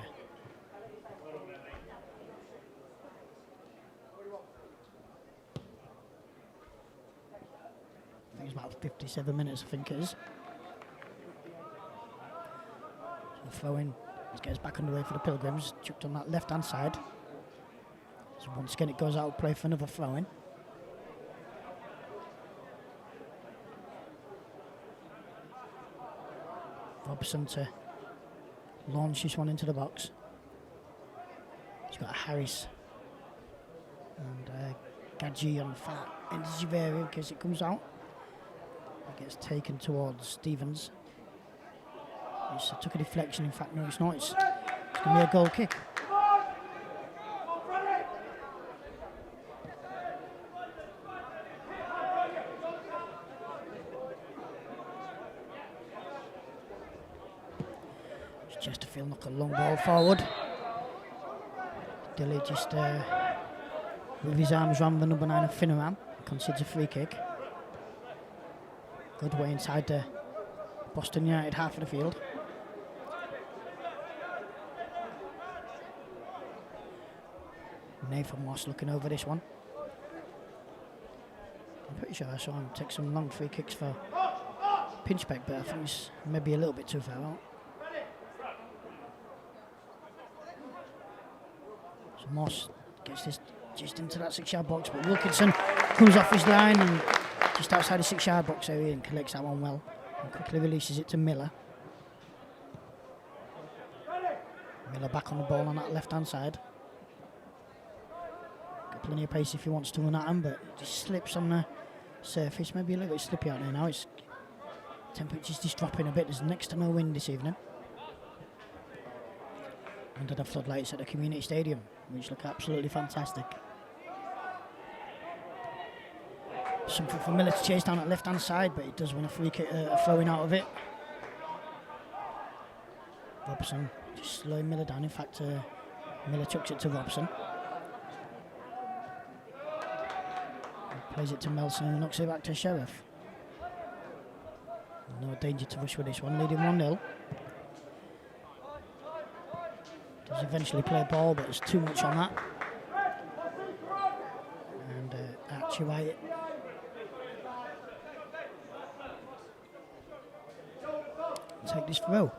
think it's about 57 minutes, I think it is. So throwing, it gets back underway for the Pilgrims, chucked on that left hand side. So once again it goes out of play for another throw-in. Robson to launch this one into the box. He's got Harris and Gadji on the far end of the area in case it comes out. It gets taken towards Stevens. It's took a deflection, in fact no it's not, it's going to be a goal kick. Chesterfield knock a long ball forward. Dilly just with his arms round the number 9 of Finneran, concedes a free kick. Good way inside the Boston United half of the field. Nathan Moss looking over this one. I'm pretty sure I saw him take some long free kicks for Pinchbeck, but I think it's maybe a little bit too far out. Moss gets this just into that 6-yard box, but Wilkinson comes off his line and just outside the 6-yard box area and collects that one well and quickly releases it to Miller. Miller back on the ball on that left-hand side. Got plenty of pace if he wants to run at him, but it just slips on the surface. Maybe a little bit slippy out there now. It's temperature's just dropping a bit. There's next to no wind this evening. Under the floodlights at the community stadium, which look absolutely fantastic. Something for Miller to chase down at left-hand side, but he does win a free kick, throwing out of it. Robson just slowing Miller down. In fact, Miller chucks it to Robson. Plays it to Melson, who knocks it back to Sheriff. No danger to rush with this one, leading 1-0. Does eventually play a ball, but there's too much on that. And Archie White take this through.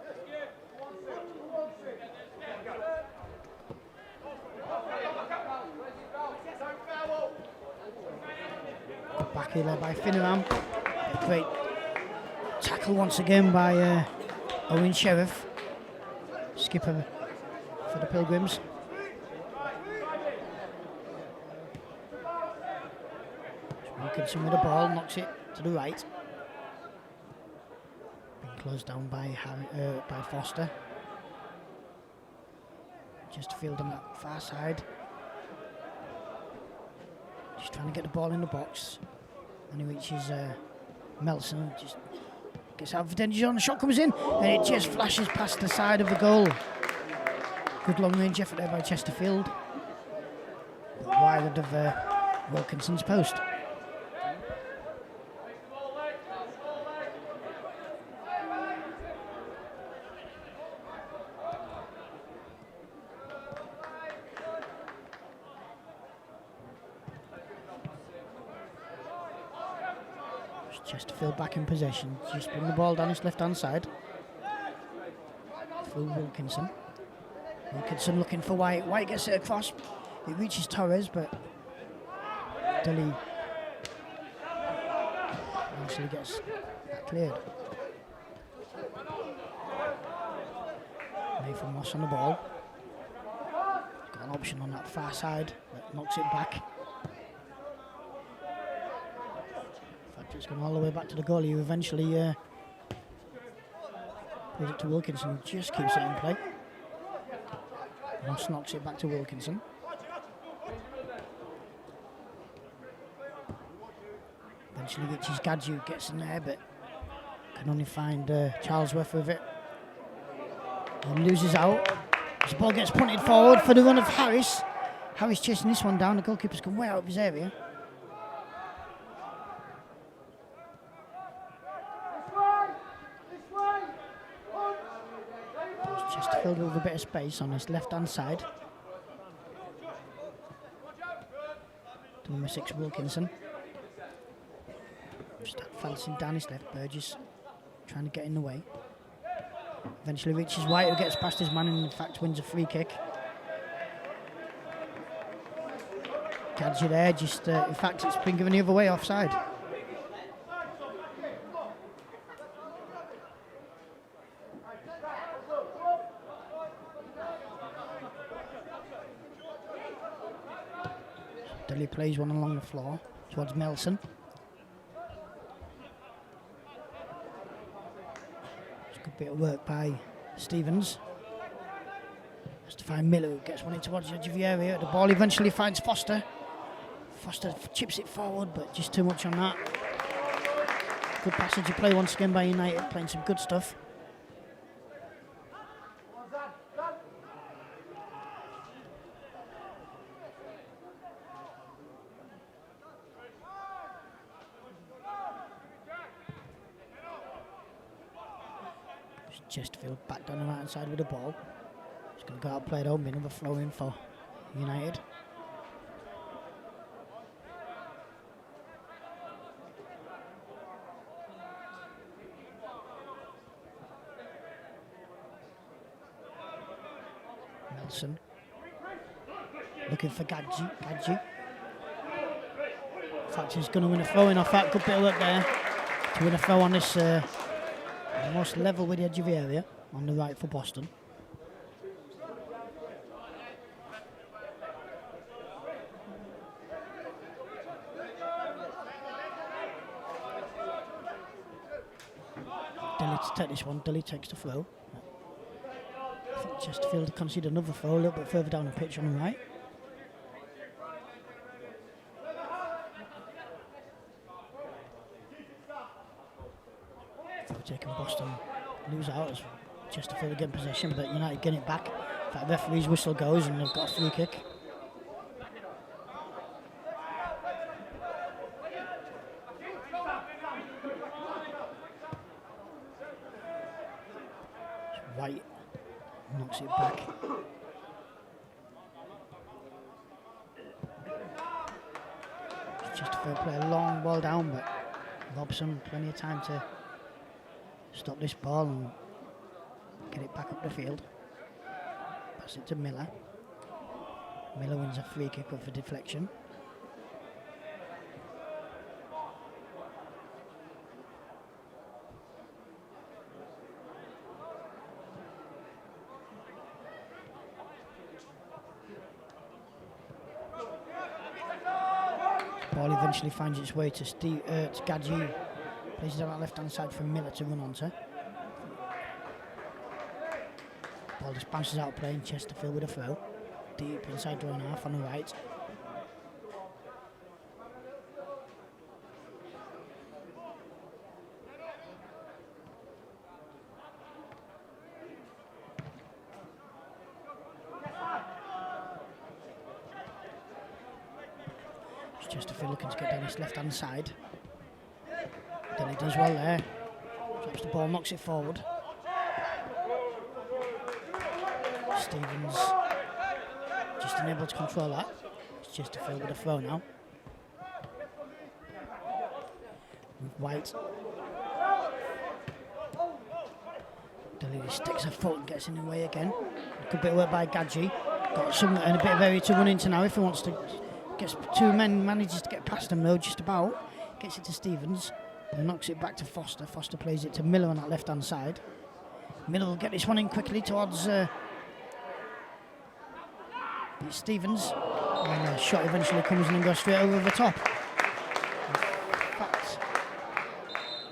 Back here led by Finneran. Great tackle once again by Owen Sheriff, skipper for the Pilgrims. Wilkinson with the ball, knocks it to the right. Being closed down by Foster. Chesterfield on that far side. Just trying to get the ball in the box. And he reaches Melson, just gets out of danger zone, the shot comes in, and it just flashes past the side of the goal. Good long range effort there by Chesterfield. Wide of Wilkinson's post. Chesterfield back in possession, just bring the ball down his left-hand side. Through Wilkinson. Wilkinson looking for White. White gets it across. It reaches Torres, but Dilly eventually gets that cleared. Nathan Moss on the ball. Got an option on that far side that knocks it back. It's going all the way back to the goalie, who eventually plays it to Wilkinson, who just keeps it in play. Moss knocks it back to Wilkinson. Eventually reaches Gadju, gets in there, but can only find Charlesworth with it. And loses out. As the ball gets punted forward for the run of Harris. Harris chasing this one down, the goalkeeper's come way out of his area. Chesterfield with a bit of space on his left-hand side. To number 6, Wilkinson. Just advancing down his left, Burgess trying to get in the way. Eventually reaches White, who gets past his man and in fact wins a free kick. Gadget there, just in fact it's been given the other way, offside. Dilly plays one along the floor towards Melson. It's a good bit of work by Stevens. Has to find Miller, who gets one in towards the edge of the area. The ball eventually finds Foster. Foster chips it forward, but just too much on that. Good passage of play once again by United, playing some good stuff. Chesterfield back down the right hand side with the ball. He's going to go out and play it home, another throw in for United. Nelson looking for Gadji. In fact, he's going to win a throw in off that. Good bit of work there to win a throw on this almost level with the edge of the area on the right for Boston. to take this one. Dilly takes the throw. I think Chesterfield conceded another throw a little bit further down the pitch on the right. Taking Boston lose out as Chesterfield again possession, but United getting it back. That referee's whistle goes and they've got a free kick. White knocks it back. Chesterfield play a long ball down, but Robson plenty of time to stop this ball and get it back up the field. Pass it to Miller. Miller wins a free kick with a deflection. Ball eventually finds its way to Gadji. Places it on that left-hand side for Miller to run onto. Ball just bounces out playing Chesterfield with a throw. Deep inside their own half on the right. Chesterfield looking to get down this left-hand side. Then he does well there. Drops the ball, knocks it forward. Stevens just unable to control that. It's Chesterfield with a throw now. With White. Delhi sticks her foot and gets in the way again. Good bit of work by Gadji. Got some and a bit of area to run into now if he wants to. Gets two men, manages to get past him though, just about. Gets it to Stevens. And knocks it back to Foster. Foster plays it to Miller on that left-hand side. Miller will get this one in quickly towards Stevens. And the shot eventually comes in and goes straight over the top. In fact,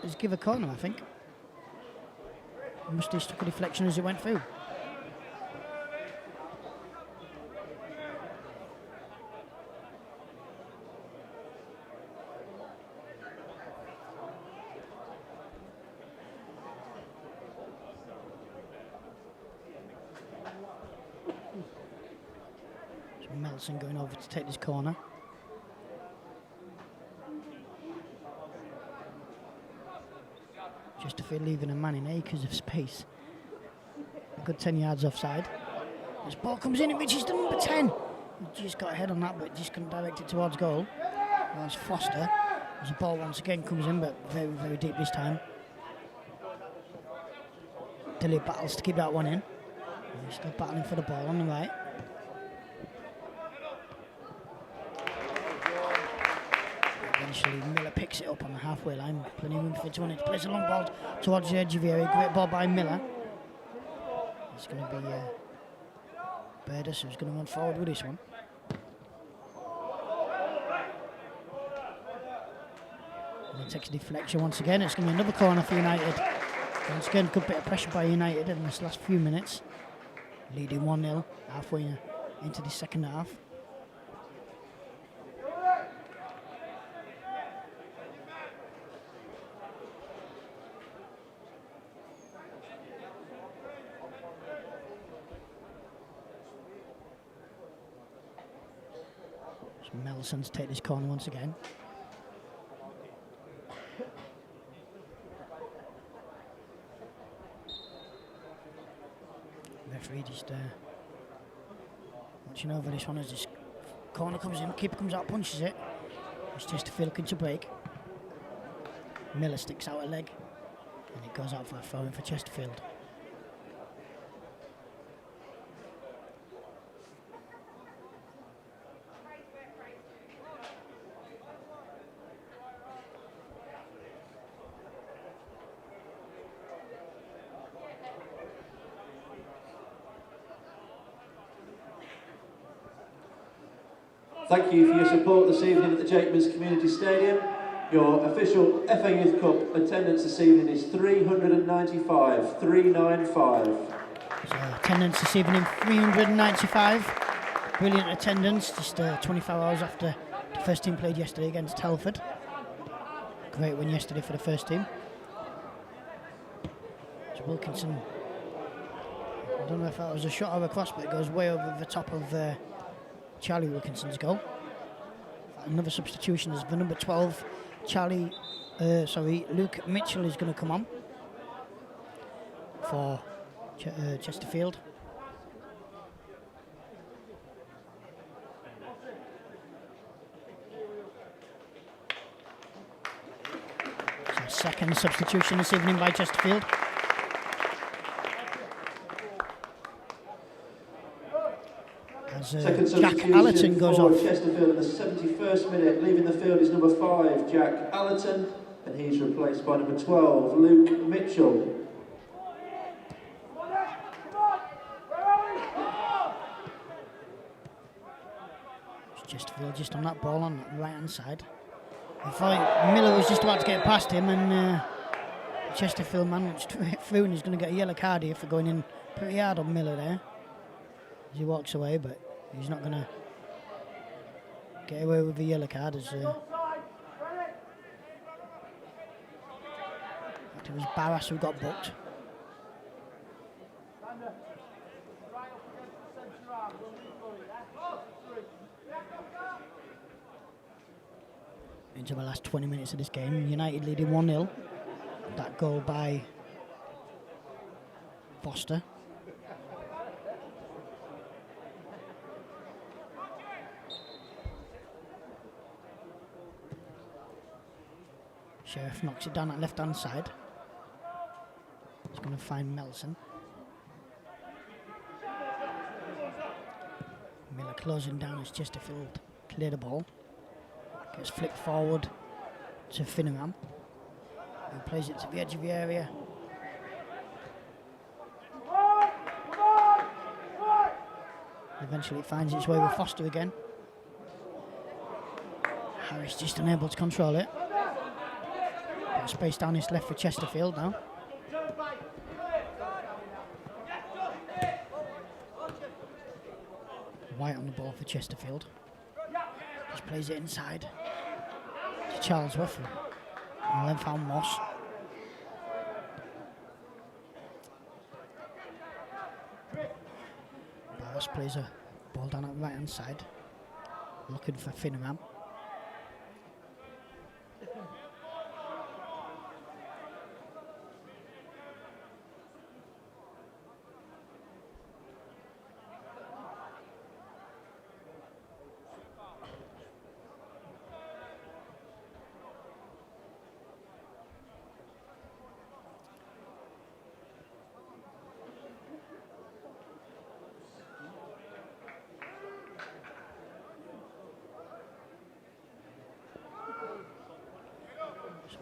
let's give a corner, I think. Must have stuck a deflection as it went through. Melson going over to take this corner. Chesterfield leaving a man in acres of space. A good 10 yards offside. This ball comes in, it reaches the number 10. He just got ahead on that, but just couldn't direct it towards goal. That's Foster. As the ball once again comes in, but very, very deep this time. Dilly battles to keep that one in. He's still battling for the ball on the right. Eventually Miller picks it up on the halfway line. Plenty of room for it to run. It plays a long ball towards the edge of the area. Great ball by Miller. It's going to be Burdus who's going to run forward with this one. And he takes a deflection once again. It's going to be another corner for United. Once again, good bit of pressure by United in this last few minutes. Leading 1-0 halfway into the second half. Melson to take this corner once again. Referee just watching over this one as this corner comes in, keeper comes out, punches it. It's Chesterfield looking to break. Miller sticks out a leg and it goes out for a throw in for Chesterfield. Thank you for your support this evening at the Jakeman's Community Stadium. Your official FA Youth Cup attendance this evening is 395, 395. So attendance this evening 395. Brilliant attendance, just 24 hours after the first team played yesterday against Telford. Great win yesterday for the first team. So Wilkinson, I don't know if that was a shot or a cross, but it goes way over the top of Charlie Wilkinson's goal. Another substitution is the number 12, Luke Mitchell is going to come on for Chesterfield. So second substitution this evening by Chesterfield. As Jack Allerton goes off. Chesterfield in the 71st minute, leaving the field is number 5, Jack Allerton, and he's replaced by number 12, Luke Mitchell. Chesterfield just on that ball on the right hand side. I thought Miller was just about to get past him, and Chesterfield man went straight through, and he's going to get a yellow card here for going in pretty hard on Miller there as he walks away, but he's not going to get away with the yellow card. As it was Barras who got booked. Into the last 20 minutes of this game, United leading 1-0. That goal by Foster. Sheriff knocks it down at left hand side. He's going to find Melson. Miller closing down as Chesterfield clear the ball. Gets flicked forward to Finningham, who plays it to the edge of the area. Eventually it finds its way with Foster again. Harris just unable to control it. Got space down his left for Chesterfield now. White on the ball for Chesterfield. Just plays it inside to Charlesworth and then found Moss. Barras plays a ball down at the right hand side, looking for Finningham.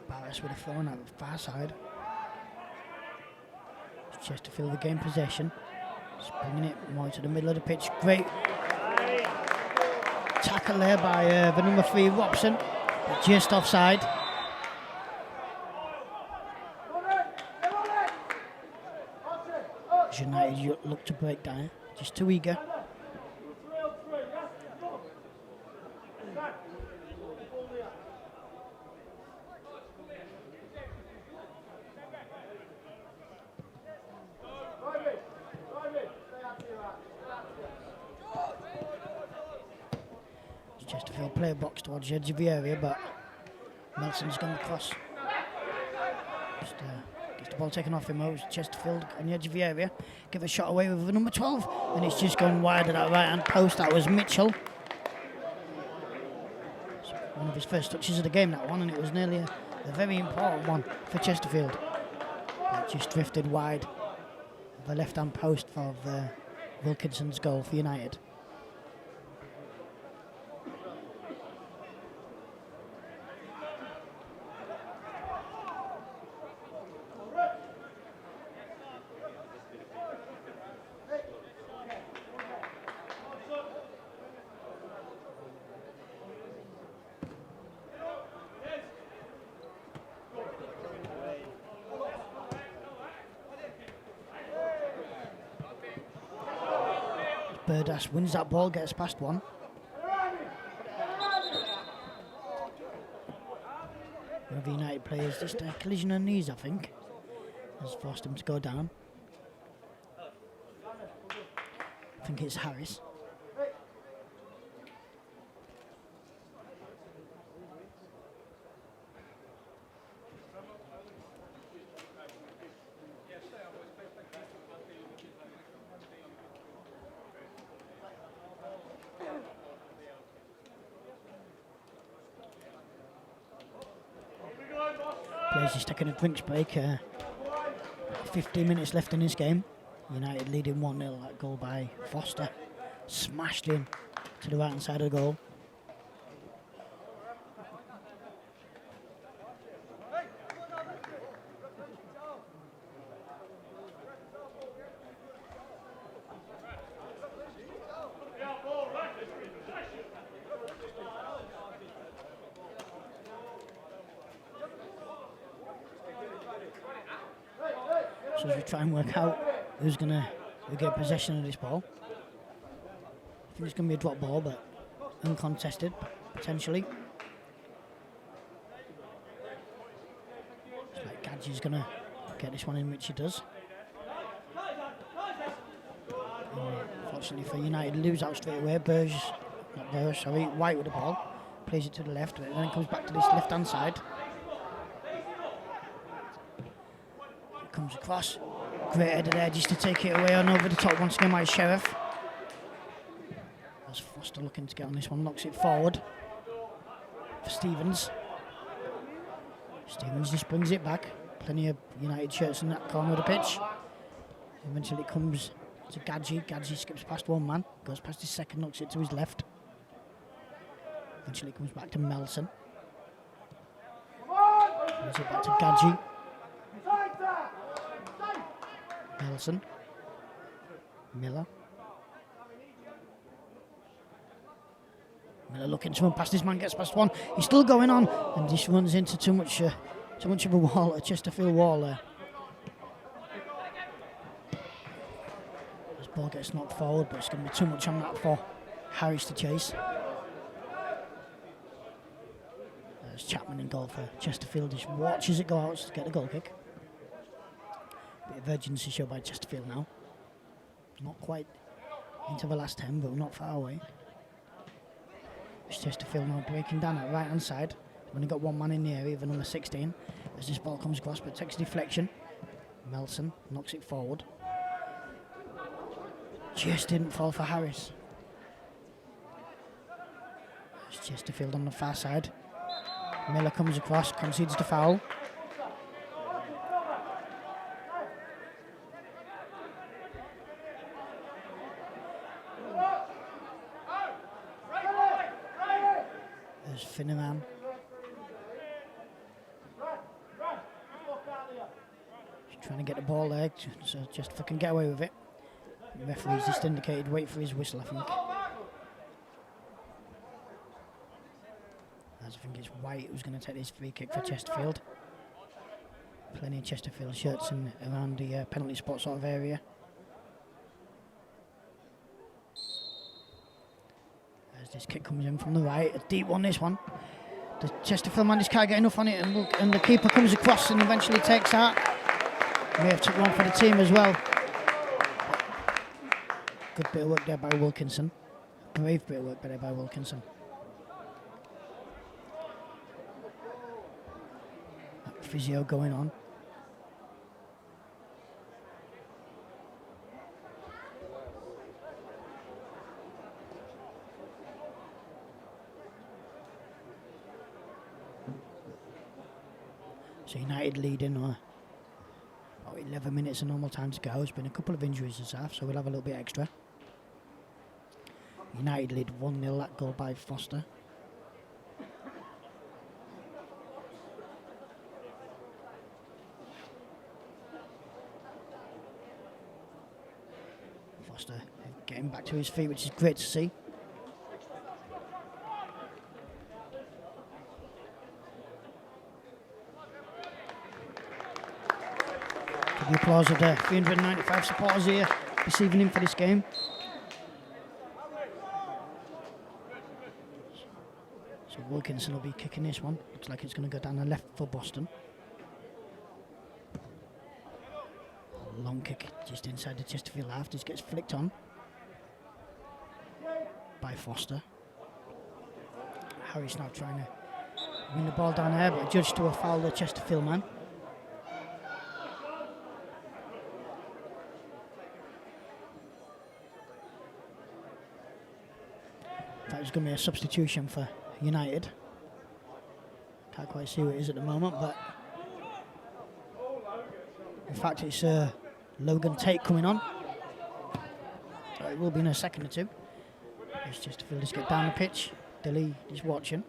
Barras would have thrown out the far side. Chesterfield the game possession. Just bringing it more to the middle of the pitch. Great tackle there by the number 3 Robson, but just offside. United look to break down, just too eager. Chesterfield play a box towards the edge of the area, but Nelson's gone across. Just gets the ball taken off him. Chesterfield on the edge of the area. Give a shot away with the number 12, and it's just gone wide of that right hand post. That was Mitchell. So one of his first touches of the game, that one, and it was nearly a very important one for Chesterfield. It just drifted wide of the left hand post for Wilkinson's goal for United. Burdas wins that ball, gets past one. One of the United players, just a collision on knees, I think, has forced him to go down. I think it's Harris. Players just taking a drinks break. 15 minutes left in this game. United leading 1-0. That goal by Foster. Smashed in to the right hand side of the goal. So as we try and work out who's going to get possession of this ball. I think it's going to be a drop ball, but uncontested, potentially. Looks like Gadji's going to get this one in, which he does. Unfortunately for United, lose out straight away. White with the ball. Plays it to the left, and then comes back to this left-hand side. Comes across. Great header there just to take it away and over the top once again by Sheriff. As Foster looking to get on this one, knocks it forward for Stevens. Stevens just brings it back. Plenty of United shirts in that corner of the pitch. Eventually it comes to Gadji. Gadji skips past one man, goes past his second, knocks it to his left. Eventually it comes back to Melson. Brings it back to Gadji. Nelson, Miller looking to run past this man, gets past one. He's still going on, and this runs into too much of a wall, a Chesterfield wall there. This ball gets knocked forward, but it's going to be too much on that for Harris to chase. There's Chapman in goal for Chesterfield. Just watches it go out to get the goal kick. Bit of urgency shown by Chesterfield now. Not quite into the last 10, but not far away. It's Chesterfield now breaking down at right hand side. We've only got one man in the area, the number 16. As this ball comes across, but takes a deflection. Melson knocks it forward. Just didn't fall for Harris. It's Chesterfield on the far side. Miller comes across, concedes the foul. Finneran. He's trying to get the ball there, so just fucking get away with it. The referee's just indicated wait for his whistle, I think. As I think it's White who's going to take this free kick for Chesterfield. Plenty of Chesterfield shirts in around the penalty spot sort of area. This kick comes in from the right, a deep one this one. The Chesterfield man just can't get enough on it, and the keeper comes across and eventually takes that. May have took one for the team as well. Good bit of work there by Wilkinson. Brave bit of work there by Wilkinson. That physio going on. So United leading about 11 minutes of normal time to go. There's been a couple of injuries this half, so we'll have a little bit extra. United lead 1-0, that goal by Foster. Foster getting back to his feet, which is great to see. The applause of the 395 supporters here this evening for this game. Wilkinson will be kicking this one. Looks like it's going to go down the left for Boston. Long kick just inside the Chesterfield half. Just gets flicked on by Foster. Harris now trying to win the ball down there, but judged to a foul, the Chesterfield man. That was going to be a substitution for United. Can't quite see who it is at the moment, but in fact it's Logan Tate coming on. It will be in a second or two. It's Chesterfield just get down the pitch. Dilly is watching,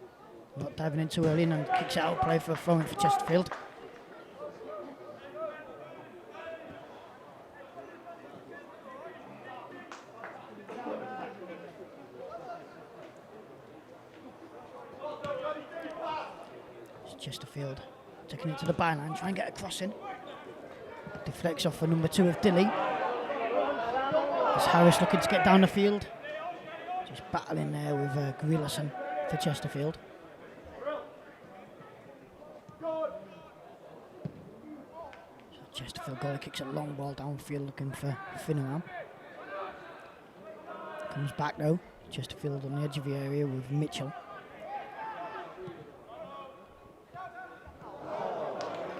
not diving in too early, and then kicks it out, play for a throw-in for Chesterfield. Chesterfield taking it to the byline, trying to get a cross in. Deflects off for number 2 of Dilly. As Harris looking to get down the field. Just battling there with Grealison for Chesterfield. So Chesterfield goalie kicks a long ball downfield looking for Finneran. Comes back though. Chesterfield on the edge of the area with Mitchell.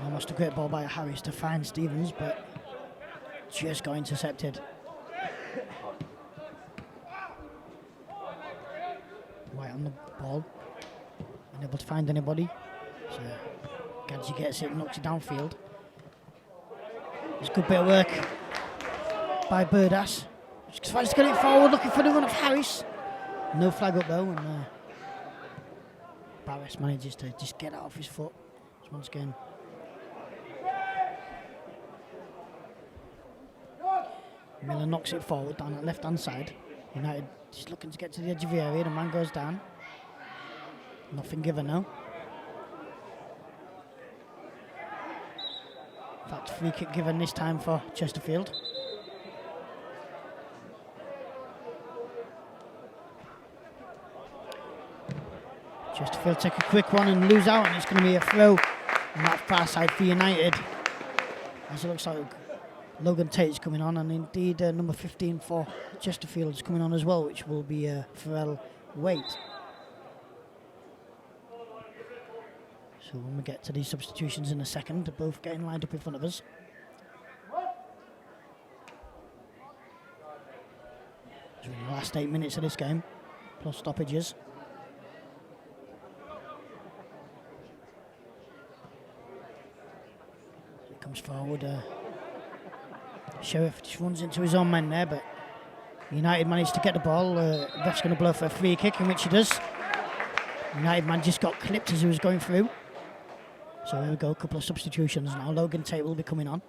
Almost a great ball by Harris to find Stevens, but just got intercepted. White on the ball, unable to find anybody. So Gadji gets it, knocks it downfield. It's a good bit of work by Burdas. Just tries to get it forward, looking for the run of Harris. No flag up though, and Barris manages to just get that off his foot. So once again, Miller knocks it forward down that left-hand side. United just looking to get to the edge of the area. The man goes down. Nothing given now. In fact, free kick given this time for Chesterfield. Chesterfield take a quick one and lose out, and it's going to be a throw on that far side for United. As it looks like Logan Tate's coming on, and indeed number 15 for Chesterfield is coming on as well, which will be Pharrell Waite. So when we get to these substitutions in a second, they're both getting lined up in front of us. So in the last 8 minutes of this game, plus stoppages. So it comes forward. Sheriff just runs into his own man there, but United managed to get the ball. Ref's going to blow for a free kick, in which he does. United man just got clipped as he was going through. So here we go, a couple of substitutions now. Logan Tate will be coming on.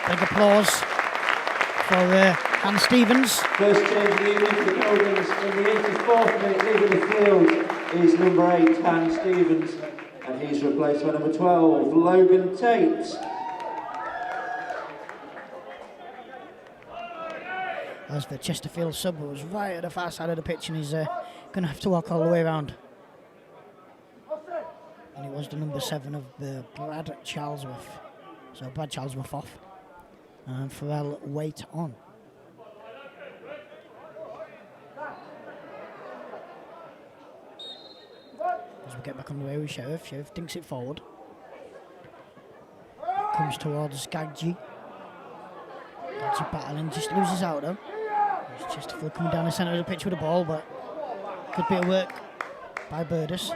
Big applause for Hans Stevens. First change of the evening for the Goldens in the 84th minute leaving the field is number 8, Hans Stevens, and he's replaced by number 12, Logan Tate. As the Chesterfield sub was right at the far side of the pitch, and he's going to have to walk all the way around. And it was the number 7 of Brad Charlesworth. So Brad Charlesworth off, and Pharrell Waite on. As we get back on the way with Sheriff, Sheriff dinks it forward. Comes towards Gadji. Gadji battling, just loses out though. There's Chesterfield coming down the centre of the pitch with the ball, but good bit of work by Burdas.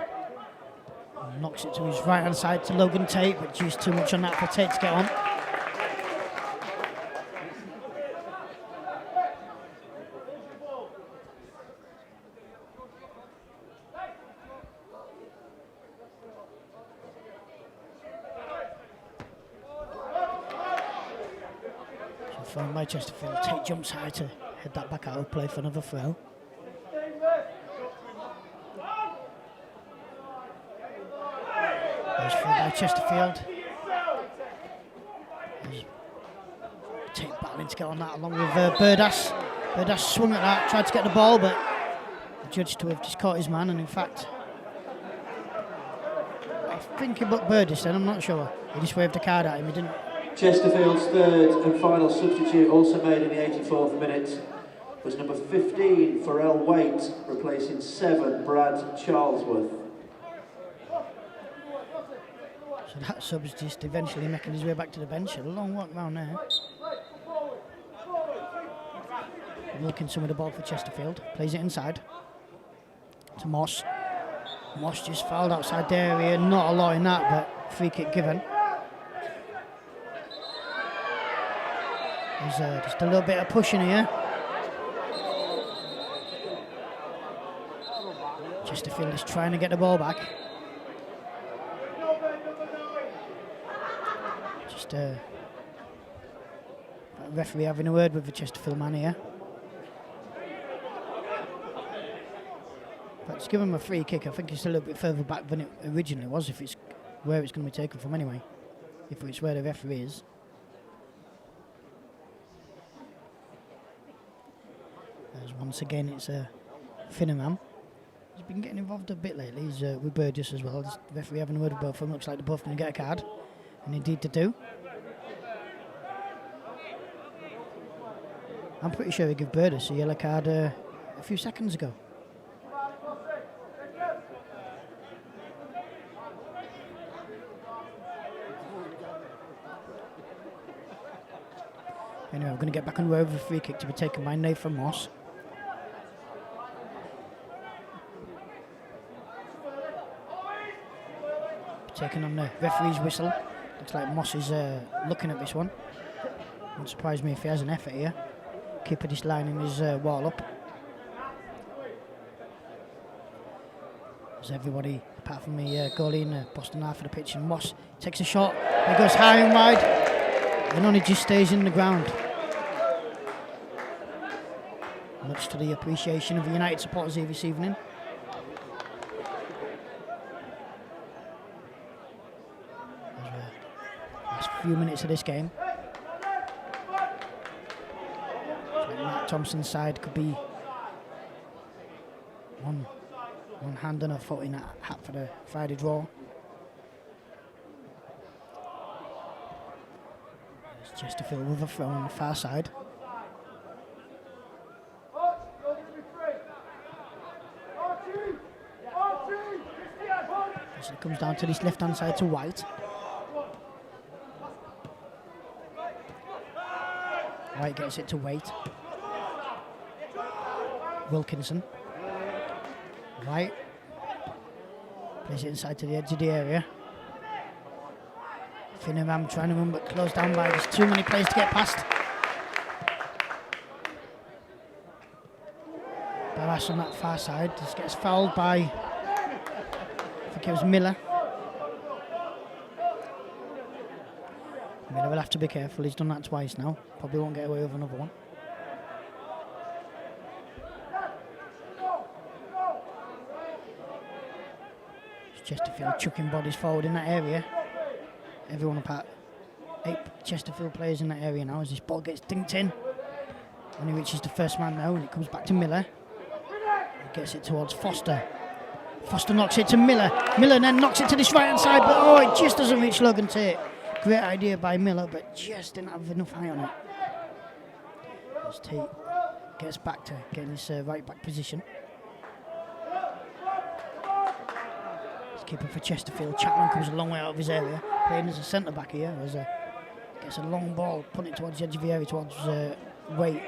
Knocks it to his right hand side to Logan Tate, but just too much on that for Tate to get on. Thrown by Chesterfield. Tate jumps high to head that back out of play for another throw. There's throw by Chesterfield. Tate back battling to get on that along with Burdass. Burdass swung at that, tried to get the ball, but the judge to have just caught his man, and in fact, I think he booked Burdass then, I'm not sure. He just waved a card at him, he didn't. Chesterfield's third and final substitute, also made in the 84th minute, was number 15, Pharrell Waite, replacing 7, Brad Charlesworth. So that sub's just eventually making his way back to the bench. A long walk round there. Wilkinson with the ball for Chesterfield. Plays it inside to Moss. Moss just fouled outside the area. Not a lot in that, but free kick given. There's just a little bit of pushing here. Chesterfield is trying to get the ball back. Just referee having a word with the Chesterfield man here. But just give him a free kick. I think it's a little bit further back than it originally was, if it's where it's going to be taken from anyway. If it's where the referee is. As once again, it's Finneran. He's been getting involved a bit lately. He's with Burgess as well. The referee having a word with both of them. Looks like they're both going to get a card. And indeed they do. I'm pretty sure he gave Burgess a yellow card a few seconds ago. Anyway, we're going to get back on the road with a free kick to be taken by Nathan Moss. Taken on the referee's whistle. Looks like Moss is looking at this one. Wouldn't surprise me if he has an effort here. Keeper just lining his wall up. As everybody, apart from the goalie in the Boston half of the pitch, and Moss takes a shot. It goes high and wide, and only just stays in the ground. Much to the appreciation of the United supporters here this evening. Last few minutes of this game. So Matt Thompson's side could be one hand and a foot in that hat for the Friday draw. There's Chesterfield with a throw on the far side. So it comes down to this left-hand side to White. White gets it to Waite. Wilkinson. White. Plays it inside to the edge of the area. Finneran trying to run but closed down by just too many players to get past. Barras on that far side just gets fouled by, I think it was Miller. Miller will have to be careful, he's done that twice now. Probably won't get away with another one. It's Chesterfield chucking bodies forward in that area. Everyone apart. 8 Chesterfield players in that area now as this ball gets dinked in. And he reaches the first man now and it comes back to Miller. He gets it towards Foster. Foster knocks it to Miller. Miller then knocks it to this right hand side, but oh, it just doesn't reach Logan Tate. Great idea by Miller, but just didn't have enough eye on it. As Tate gets back to getting his right back position. He's keeping for Chesterfield. Chapman comes a long way out of his area, playing as a centre back here. As gets a long ball, putting it towards the edge of the area, towards Waite.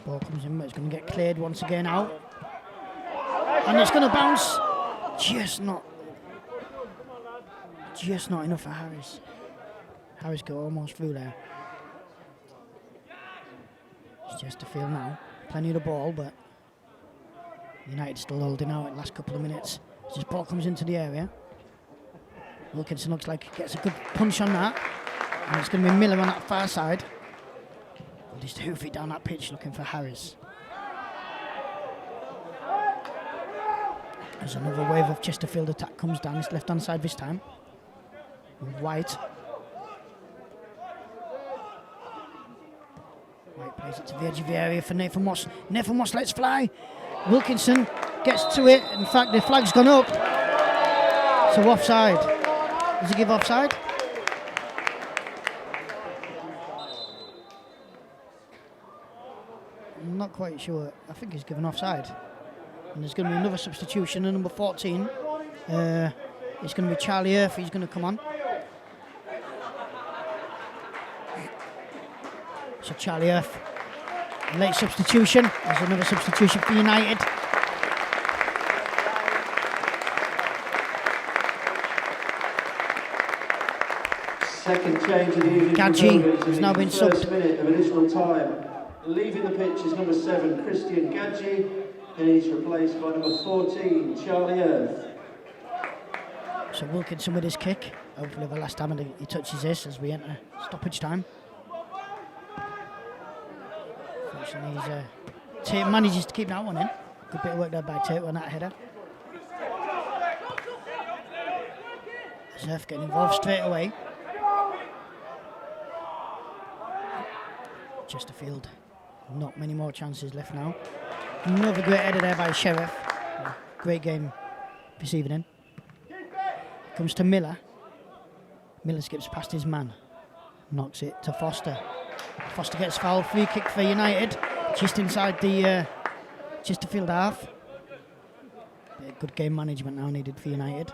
Ball comes in, but it's going to get cleared once again out. And it's going to bounce. Just not enough for Harris. Harris got almost through there. It's Chesterfield now. Plenty of the ball, but United still holding out in the last couple of minutes. As this ball comes into the area. Wilkinson looks like he gets a good punch on that. And it's going to be Miller on that far side. We'll just hoof it down that pitch looking for Harris. As another wave of Chesterfield attack comes down this left-hand side this time. With White. Plays it to the edge of the area for Nathan Moss. Nathan Moss lets fly. Wilkinson gets to it. In fact, the flag's gone up. So offside. Does he give offside? I'm not quite sure. I think he's given offside. And there's going to be another substitution at number 14. It's going to be Charlie Earth. He's going to come on. So Charlie Earth, late substitution. There's another substitution for United. Second change in the evening. Gadji has now been subbed. First minute of additional time. Leaving the pitch is number 7, Christian Gadji, and he's replaced by number 14, Charlie Earth. So Wilkinson with his kick. Hopefully the last time he touches this as we enter stoppage time. Fortunately, Tate manages to keep that one in. Good bit of work there by Tate on that header. Earth getting involved straight away. Chesterfield, not many more chances left now. Another great header there by Sheriff. Great game this evening. Comes to Miller. Miller skips past his man. Knocks it to Foster. Foster gets fouled. Free kick for United. Just inside the Chesterfield half. Good game management now needed for United.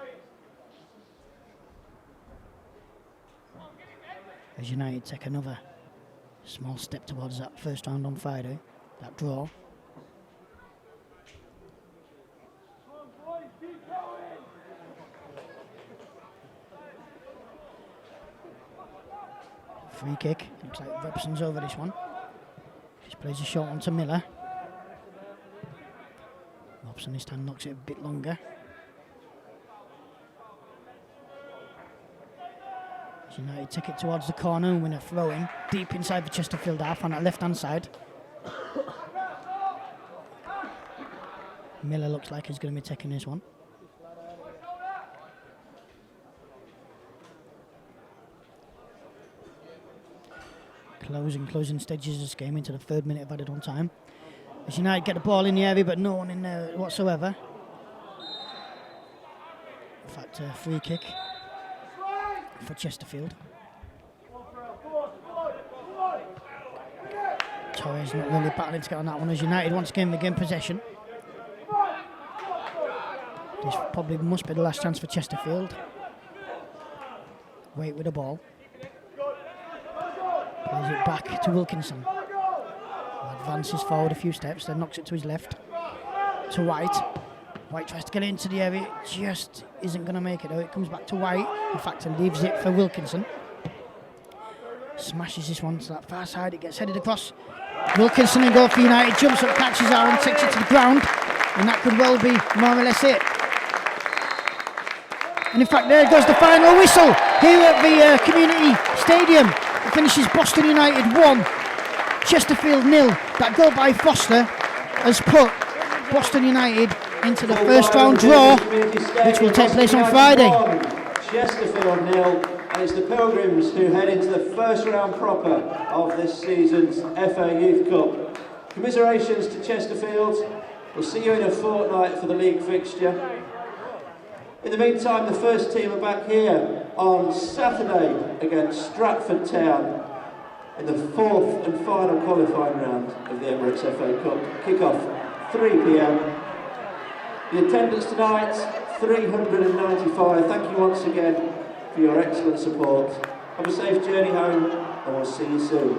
As United take another small step towards that first round on Friday, that draw. Free kick, looks like Robson's over this one. Just plays a short one to Miller. Robson this time knocks it a bit longer. United take it towards the corner and win a throw-in deep inside the Chesterfield half on that left-hand side. Miller looks like he's going to be taking this one. Closing stages of this game into the 3rd minute of added on time. As United get the ball in the area, but no one in there whatsoever. In fact, a free kick for Chesterfield. Torres not really battling to get on that one as United once again regain possession. This probably must be the last chance for Chesterfield. Wait with the ball. Plays it back to Wilkinson. Advances forward a few steps, then knocks it to his left. To White. White tries to get it into the area, just isn't going to make it though. It comes back to White. In fact, it leaves it for Wilkinson. Smashes this one to that far side. It gets headed across. Wilkinson in goal for United. Jumps up, catches out and takes it to the ground. And that could well be more or less it. And in fact, there goes the final whistle here at the Community Stadium. It finishes Boston United 1, Chesterfield 0. That goal by Foster has put Boston United into the first round draw, which will take place on Friday. Chesterfield 0, and it's the Pilgrims who head into the first round proper of this season's FA Youth Cup. Commiserations to Chesterfield. We'll see you in a fortnight for the league fixture. In the meantime, the first team are back here on Saturday against Stratford Town in the 4th and final qualifying round of the Emirates FA Cup. Kick-off 3 p.m. The attendance tonight, 395. Thank you once again for your excellent support. Have a safe journey home, and we'll see you soon.